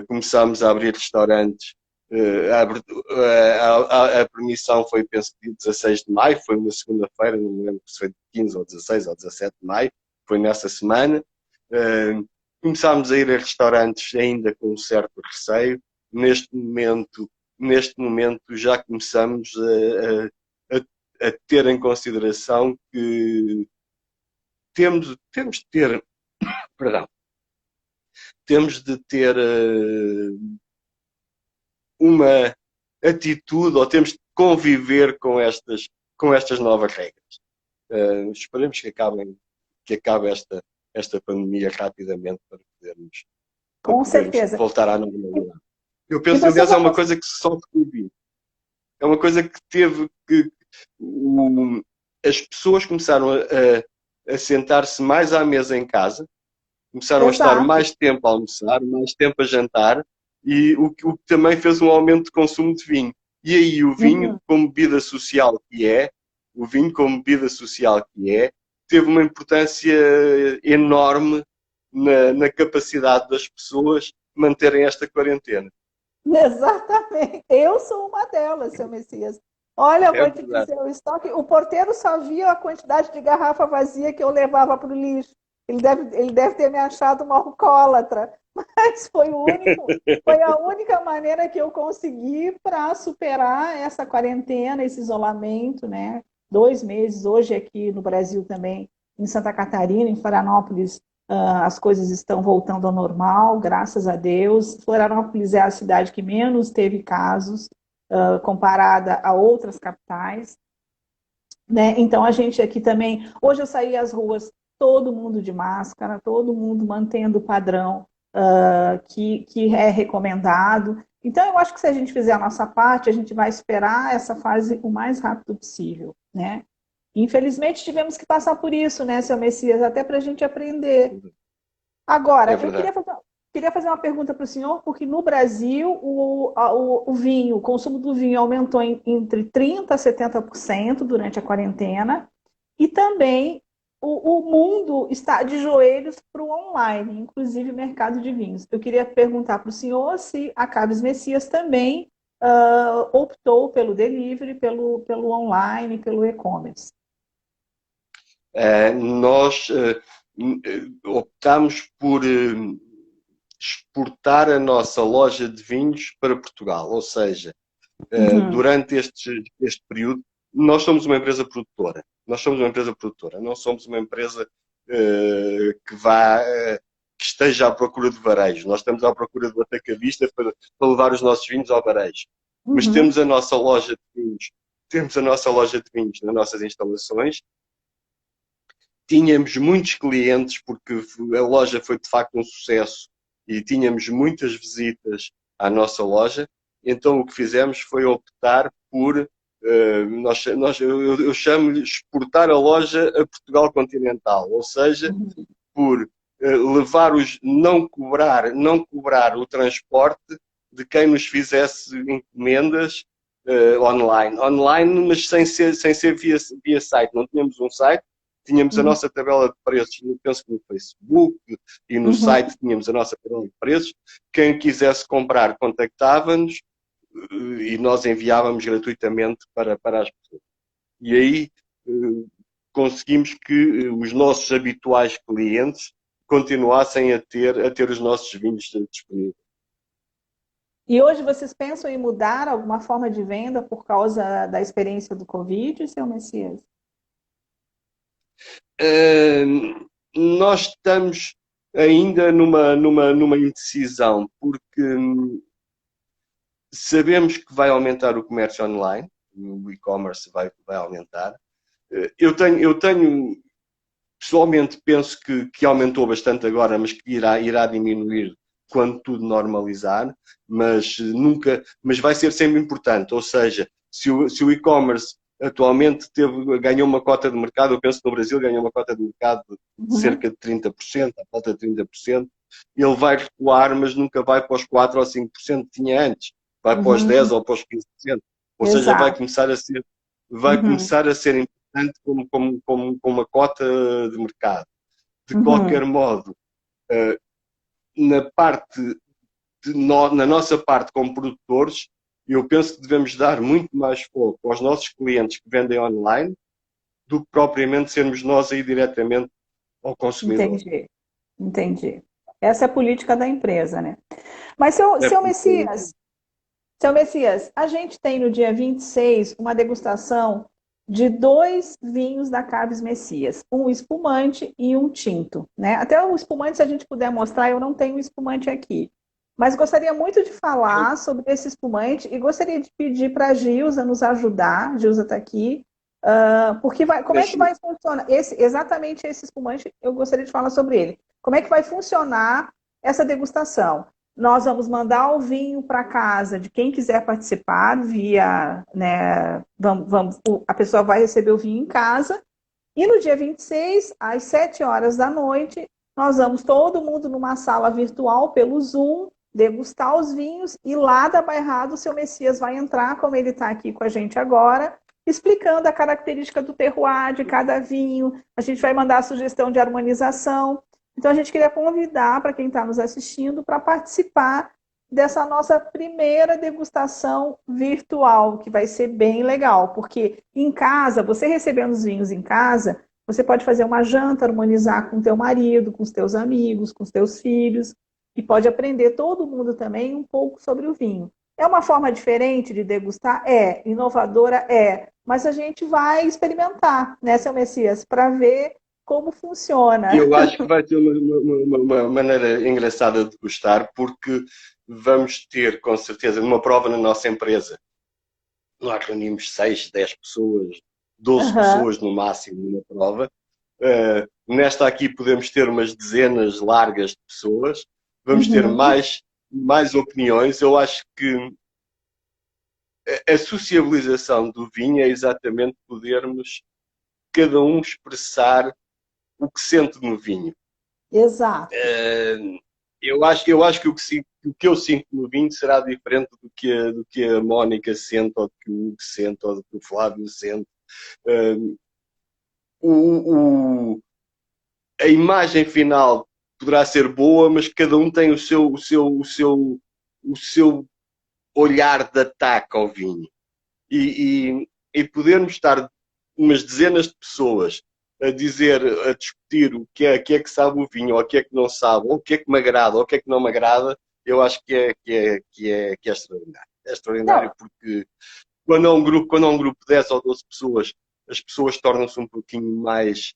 começámos a abrir restaurantes. A permissão foi, penso, de 16 de maio, foi uma segunda-feira, não me lembro se foi de 15 ou 16 ou 17 de maio, foi nessa semana. Começámos a ir a restaurantes ainda com um certo receio. Neste momento já começamos a ter em consideração que temos de ter, perdão, temos de ter uma atitude, ou temos de conviver com estas novas regras. Esperemos que acabe esta pandemia rapidamente para podermos voltar à normalidade. Eu penso que, aliás, é uma coisa que só de Covid. É uma coisa que as pessoas começaram a sentar-se mais à mesa em casa, começaram a estar mais tempo a almoçar, mais tempo a jantar, e o que também fez um aumento de consumo de vinho. E aí o vinho, como bebida social que é, teve uma importância enorme na capacidade das pessoas manterem esta quarentena. Exatamente. Eu sou uma delas, seu Messias. Olha, eu vou te dizer, o estoque, o porteiro só via a quantidade de garrafa vazia que eu levava para o lixo. Ele deve ter me achado uma alcoólatra, mas foi a única maneira que eu consegui para superar essa quarentena, esse isolamento, né? 2 meses, hoje aqui no Brasil também, em Santa Catarina, em Florianópolis, as coisas estão voltando ao normal, graças a Deus. Florianópolis é a cidade que menos teve casos, comparada a outras capitais, né? Então a gente aqui também, hoje eu saí às ruas, todo mundo de máscara, todo mundo mantendo o padrão que é recomendado. Então eu acho que se a gente fizer a nossa parte, a gente vai esperar essa fase o mais rápido possível, né? Infelizmente tivemos que passar por isso, né, seu Messias, até para a gente aprender. Agora, eu queria fazer uma pergunta para o senhor, porque no Brasil o consumo do vinho aumentou entre 30% a 70% durante a quarentena, e também o mundo está de joelhos para o online, inclusive o mercado de vinhos. Eu queria perguntar para o senhor se a Caves Messias também optou pelo delivery, pelo online, pelo e-commerce. Nós optamos por exportar a nossa loja de vinhos para Portugal, ou seja, durante este período, nós somos uma empresa produtora. Nós somos uma empresa produtora, não somos uma empresa que esteja à procura de varejo. Nós estamos à procura do atacadista para levar os nossos vinhos ao varejo. Mas Uhum. temos a nossa loja de vinhos, nas nossas instalações. Tínhamos muitos clientes porque a loja foi de facto um sucesso e tínhamos muitas visitas à nossa loja. Então o que fizemos foi optar por, eu chamo-lhe exportar a loja a Portugal continental, ou seja, Uhum. por não cobrar o transporte de quem nos fizesse encomendas online, mas sem ser via site. Não tínhamos um site, tínhamos a Uhum. nossa tabela de preços, penso que no Facebook e no Uhum. site tínhamos a nossa tabela de preços. Quem quisesse comprar contactava-nos e nós enviávamos gratuitamente para as pessoas. E aí conseguimos que os nossos habituais clientes continuassem a ter os nossos vinhos disponíveis. E hoje vocês pensam em mudar alguma forma de venda por causa da experiência do Covid, seu Messias? Nós estamos ainda numa indecisão, porque sabemos que vai aumentar o comércio online, o e-commerce vai aumentar. Eu tenho pessoalmente penso que aumentou bastante agora, mas que irá diminuir quando tudo normalizar, mas vai ser sempre importante. Ou seja, se o e-commerce atualmente ganhou uma cota de mercado, eu penso que no Brasil ganhou uma cota de mercado de Uhum. cerca de 30%, à volta de 30%, ele vai recuar, mas nunca vai para os 4 ou 5% que tinha antes. Vai para os 10 Uhum. ou para os 15%. Ou seja, vai Exato. começar a ser, vai Uhum. começar a ser importante como uma cota de mercado. De Uhum. qualquer modo, na parte na nossa parte como produtores, eu penso que devemos dar muito mais foco aos nossos clientes que vendem online do que propriamente sermos nós aí diretamente ao consumidor. Entendi, entendi. Essa é a política da empresa, né? Mas, É porque seu Messias, a gente tem no dia 26 uma degustação de dois vinhos da Caves Messias, um espumante e um tinto, né? Até o espumante, se a gente puder mostrar, eu não tenho espumante aqui. Mas gostaria muito de eu, falar sobre esse espumante e gostaria de pedir para a Gilza nos ajudar. A Gilza está aqui. Porque como é que deixe-me vai funcionar? Exatamente esse espumante, eu gostaria de falar sobre ele. Como é que vai funcionar essa degustação? Nós vamos mandar o vinho para casa de quem quiser participar via, né, a pessoa vai receber o vinho em casa e no dia 26, às 7 horas da noite, nós vamos todo mundo numa sala virtual pelo Zoom degustar os vinhos e lá da Bairrada o seu Messias vai entrar, como ele está aqui com a gente agora, explicando a característica do terroir de cada vinho. A gente vai mandar a sugestão de harmonização. Então, a gente queria convidar para quem está nos assistindo para participar dessa nossa primeira degustação virtual, que vai ser bem legal, porque em casa, você recebendo os vinhos em casa, você pode fazer uma janta, harmonizar com o teu marido, com os teus amigos, com os teus filhos, e pode aprender todo mundo também um pouco sobre o vinho. É uma forma diferente de degustar? É. Inovadora? É. Mas a gente vai experimentar, né, seu Messias, para ver como funciona. eu acho que vai ter uma maneira engraçada de gostar, porque vamos ter, com certeza, uma prova na nossa empresa. Nós reunimos 6, 10 pessoas, 12 Uhum, pessoas no máximo numa prova. Nesta aqui podemos ter umas dezenas largas de pessoas, vamos ter uhum, mais opiniões. Eu acho que a sociabilização do vinho é exatamente podermos cada um expressar o que sente no vinho. exato. Eu acho que o que eu sinto no vinho será diferente do que a Mónica sente, ou do que o Hugo sente, ou do que o Flávio sente. Uh, o, a imagem final poderá ser boa, mas cada um tem o seu olhar de ataque ao vinho. E podermos estar umas dezenas de pessoas a discutir o que é que sabe o vinho, ou o que é que não sabe, ou o que é que me agrada, ou o que é que não me agrada, eu acho que é extraordinário. É extraordinário Não, porque quando é um grupo de 10 ou 12 pessoas as pessoas tornam-se um pouquinho mais...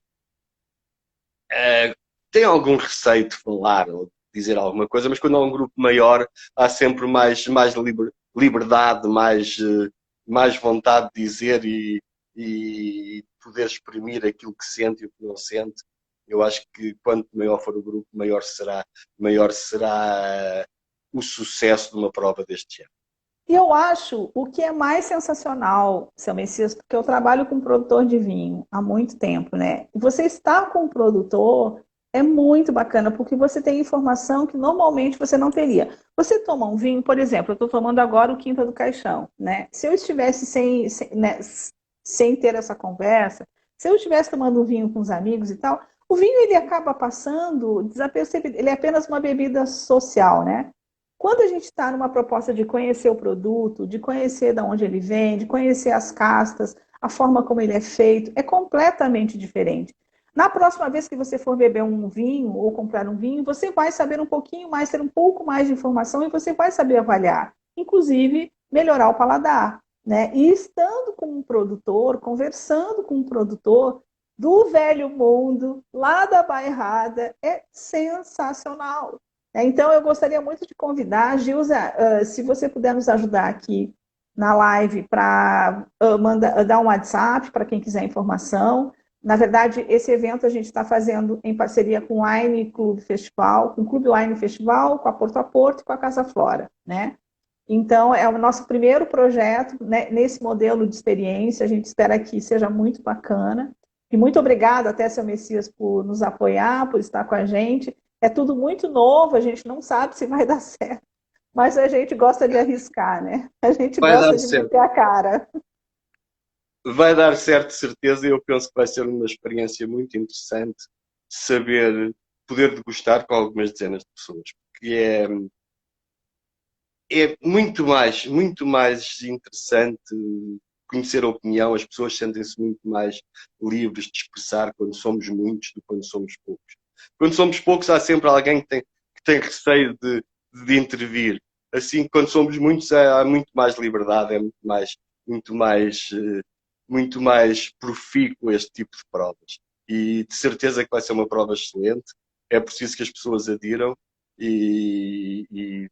têm algum receio de falar ou de dizer alguma coisa, mas quando há um grupo maior há sempre mais liberdade, mais vontade de dizer e poder exprimir aquilo que sente e o que não sente. Eu acho que quanto maior for o grupo, maior será o sucesso de uma prova deste género. E eu acho o que é mais sensacional, seu Messias, porque eu trabalho com produtor de vinho há muito tempo, né? E você estar com um produtor é muito bacana, porque você tem informação que normalmente você não teria. Você toma um vinho, por exemplo, eu estou tomando agora o Quinta do Caixão, né? Se eu estivesse sem ter essa conversa, se eu estivesse tomando um vinho com os amigos e tal, o vinho ele acaba passando desapercebido, ele é apenas uma bebida social, né? Quando a gente está numa proposta de conhecer o produto, de conhecer de onde ele vem, de conhecer as castas, a forma como ele é feito, é completamente diferente. Na próxima vez que você for beber um vinho ou comprar um vinho, você vai saber um pouquinho mais, ter um pouco mais de informação e você vai saber avaliar, inclusive melhorar o paladar, né? E estando com um produtor, conversando com um produtor do velho mundo, lá da Bairrada, é sensacional. Então, eu gostaria muito de convidar, Gilza, se você puder nos ajudar aqui na live para dar um WhatsApp para quem quiser informação. Na verdade, esse evento a gente está fazendo em parceria com o Wine Club Festival, com o Clube Wine Festival, com a Porto a Porto e com a Casa Flora, né? Então, é o nosso primeiro projeto, né, nesse modelo de experiência. A gente espera que seja muito bacana. E muito obrigada até, seu Messias, por nos apoiar, por estar com a gente. É tudo muito novo, a gente não sabe se vai dar certo, mas a gente gosta de arriscar, né? A gente Vai dar gosta de certo. meter a cara. Vai dar certo, de certeza, e eu penso que vai ser uma experiência muito interessante poder degustar com algumas dezenas de pessoas, porque é muito mais interessante conhecer a opinião, as pessoas sentem-se muito mais livres de expressar quando somos muitos do que quando somos poucos. Quando somos poucos, há sempre alguém que tem receio de intervir. Assim, quando somos muitos, há muito mais liberdade, é muito mais, muito mais profícuo este tipo de provas. E de certeza que vai ser uma prova excelente. É preciso que as pessoas adiram e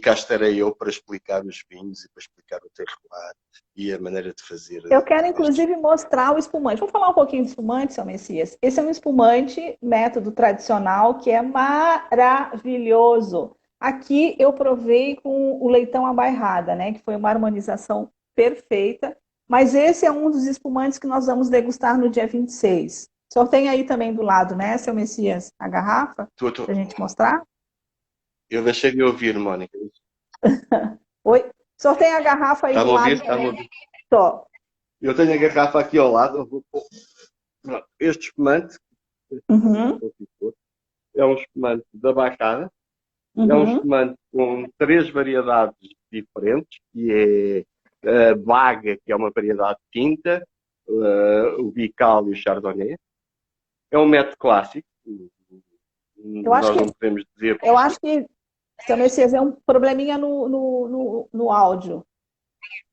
cá estarei eu para explicar os vinhos e para explicar o terroir e a maneira de fazer Eu quero, estes. inclusive, mostrar o espumante. Vou falar um pouquinho de espumante, seu Messias. Esse é um espumante, método tradicional, que é maravilhoso. Aqui eu provei com o leitão à bairrada, né? Que foi uma harmonização perfeita. Mas esse é um dos espumantes que nós vamos degustar no dia 26. O senhor tem aí também do lado, né, seu Messias, a garrafa, para a gente mostrar? Eu deixei de ouvir, Mónica. Oi? O senhor tem a garrafa aí do Está-me a lado? ouvir? Está-me a ouvir? Só. Eu tenho a garrafa aqui ao lado. Pronto. Este espumante Uhum, é um espumante da Baixada. É um uhum. espumante com 3 variedades diferentes, que é a Vaga, que é uma variedade tinta, o Bical e o Chardonnay. É um método clássico. Eu acho Nós que não podemos dizer. Eu acho que, seu Messias, é um probleminha no áudio.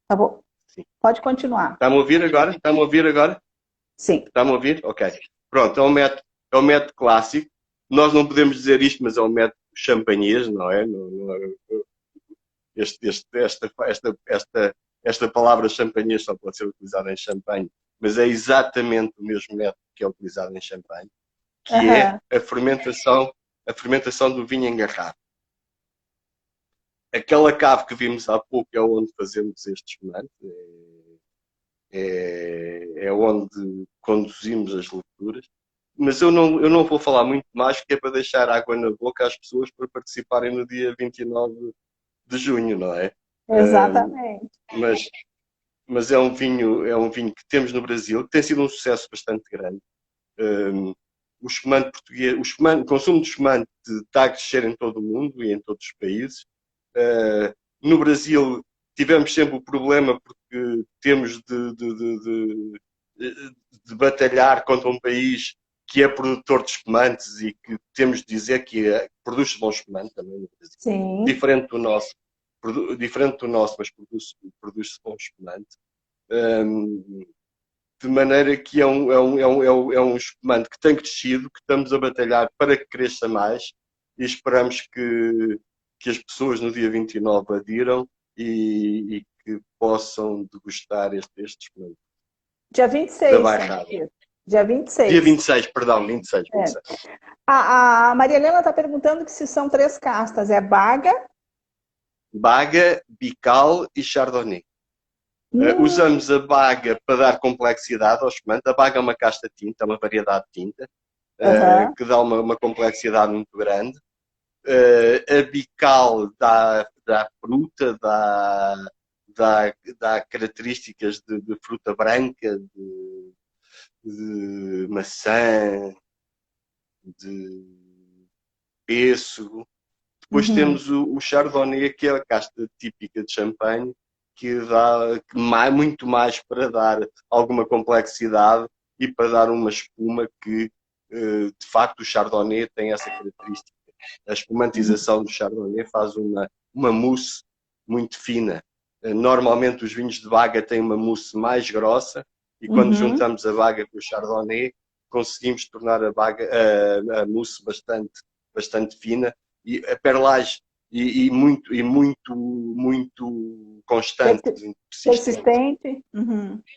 Tá bom? Sim. Pode continuar. Está-me a ouvir agora? Está-me a ouvir agora? Sim. Está-me a ouvir? Ok. Pronto, é um método clássico. Nós não podemos dizer isto, mas é um método champanhês, não é? Esta palavra champanhês só pode ser utilizada em champanhe, mas é exatamente o mesmo método que é utilizado em champanhe, que é Aham. a fermentação do vinho em garrafa. Aquela cave que vimos há pouco é onde fazemos este espumante, é onde conduzimos as leituras. Mas eu não vou falar muito mais, que é para deixar água na boca às pessoas para participarem no dia 29 de junho, não é? Um, Exatamente. mas, mas é um vinho que temos no Brasil, que tem sido um sucesso bastante grande. Um, o espumante português, o consumo de espumante está a crescer em todo o mundo e em todos os países. No Brasil tivemos sempre o problema porque temos de batalhar contra um país que é produtor de espumantes e que temos de dizer que produz bom espumante também no Brasil. Sim. Diferente do nosso, mas produz-se bom espumante. de maneira que é um espumante que tem crescido, que estamos a batalhar para que cresça mais e esperamos que as pessoas no dia 29 adiram e que possam degustar este espumante Dia da 26, seu Baixada. Messias. Dia Dia 26. 26, perdão, 26, É. 26. A Maria Helena está perguntando que se são 3 castas. É Baga? Baga, Bical e Chardonnay. Usamos a baga para dar complexidade ao espumante. A baga é uma casta de tinta, é uma variedade de tinta, que dá uma complexidade muito grande. A bical dá fruta, dá características de fruta branca, de maçã, de pêssego. Depois temos o Chardonnay, que é a casta típica de champanhe, que dá muito mais para dar alguma complexidade e para dar uma espuma que, de facto, o Chardonnay tem essa característica. A espumantização do Chardonnay faz uma mousse muito fina. Normalmente os vinhos de baga têm uma mousse mais grossa e quando juntamos a baga com o Chardonnay conseguimos tornar a mousse bastante fina e a perlage e muito constante, muito persistente.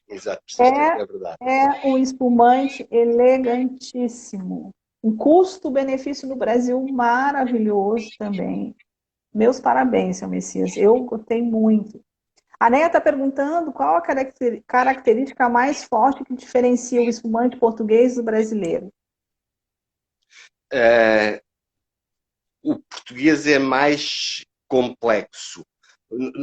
Exato, persistente, é verdade. É um espumante elegantíssimo. Um custo-benefício no Brasil maravilhoso também. Meus parabéns, seu Messias. Eu gostei muito. A Neia está perguntando qual a característica mais forte que diferencia o espumante português do brasileiro. O português é mais complexo.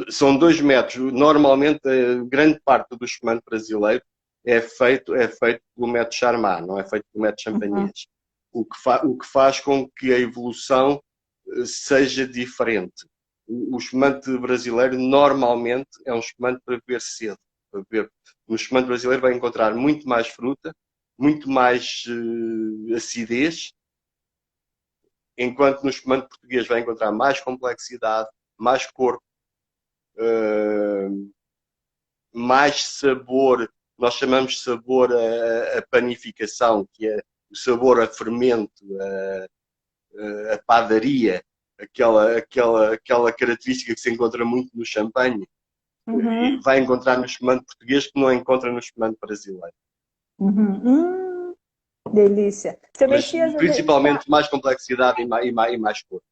São 2 métodos. Normalmente, a grande parte do espumante brasileiro é feito pelo método Charmat, não é feito pelo método champanhês. O que faz com que a evolução seja diferente. O espumante brasileiro normalmente é um espumante para beber cedo. No espumante brasileiro vai encontrar muito mais fruta, muito mais acidez, enquanto no espumante português vai encontrar mais complexidade, mais corpo, mais sabor. Nós chamamos de sabor a panificação, que é o sabor a fermento, a padaria, aquela característica que se encontra muito no champanhe, vai encontrar no espumante português que não encontra no espumante brasileiro. Delícia. Seu Messias, principalmente mais complexidade e mais cor.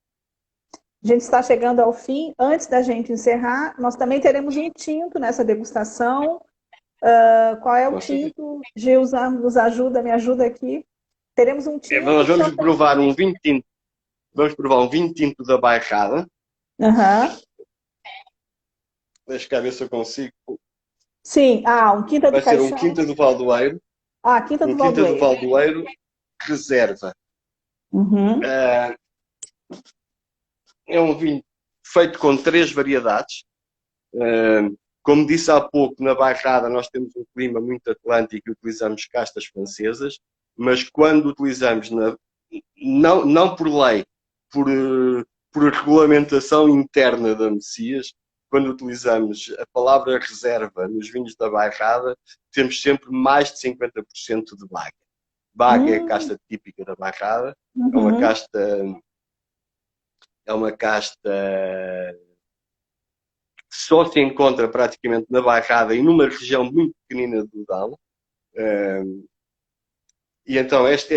A gente está chegando ao fim. Antes da gente encerrar, nós também teremos um tinto nessa degustação. Qual é o tinto? Gil, nos ajuda, me ajuda aqui. Teremos um tinto. Nós vamos provar um vinho tinto. Vamos provar um vinho tinto da Baixada. Deixa cá ver se eu consigo. Sim, um Quinta do Caixão. Vai ser um Quinta do Valdoeiro. Quinta do Quinta do Valdoeiro reserva. É um vinho feito com 3 variedades. Como disse há pouco, na Baixada nós temos um clima muito atlântico e utilizamos castas francesas, mas quando utilizamos, não por lei, por regulamentação interna da Messias, quando utilizamos a palavra reserva nos vinhos da Baixada, temos sempre mais de 50% de baga. Baga é a casta típica da Baixada, é uma casta que só se encontra praticamente na Baixada e numa região muito pequenina do Dão. E então este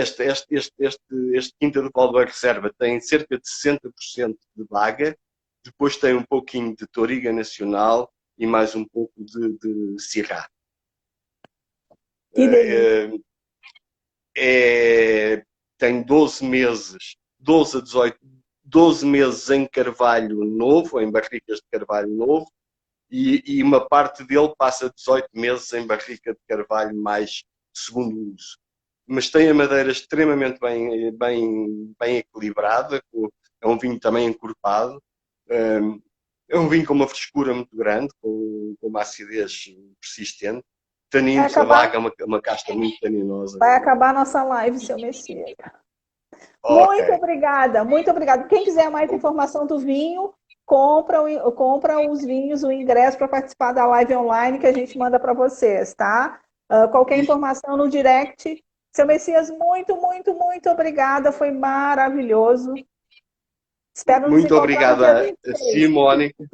Quinta do Valdoeiro Reserva tem cerca de 60% de baga, depois tem um pouquinho de Touriga Nacional e mais um pouco de Syrah. Tem 12 meses, 12 meses em carvalho novo, em barricas de carvalho novo, e uma parte dele passa 18 meses em barrica de carvalho mais segundo uso. Mas tem a madeira extremamente bem equilibrada, é um vinho também encorpado, é um vinho com uma frescura muito grande, com uma acidez persistente. Taninos da baga, uma casta muito taninosa. Vai acabar a nossa live, seu Messias. Muito obrigada. Quem quiser mais informação do vinho, compra os vinhos, o ingresso para participar da live online que a gente manda para vocês, tá? Qualquer informação no direct. Seu Messias, muito, muito, muito obrigada. Foi maravilhoso. Espero nos Muito encontrar no dia obrigado a 26. si, Mónica.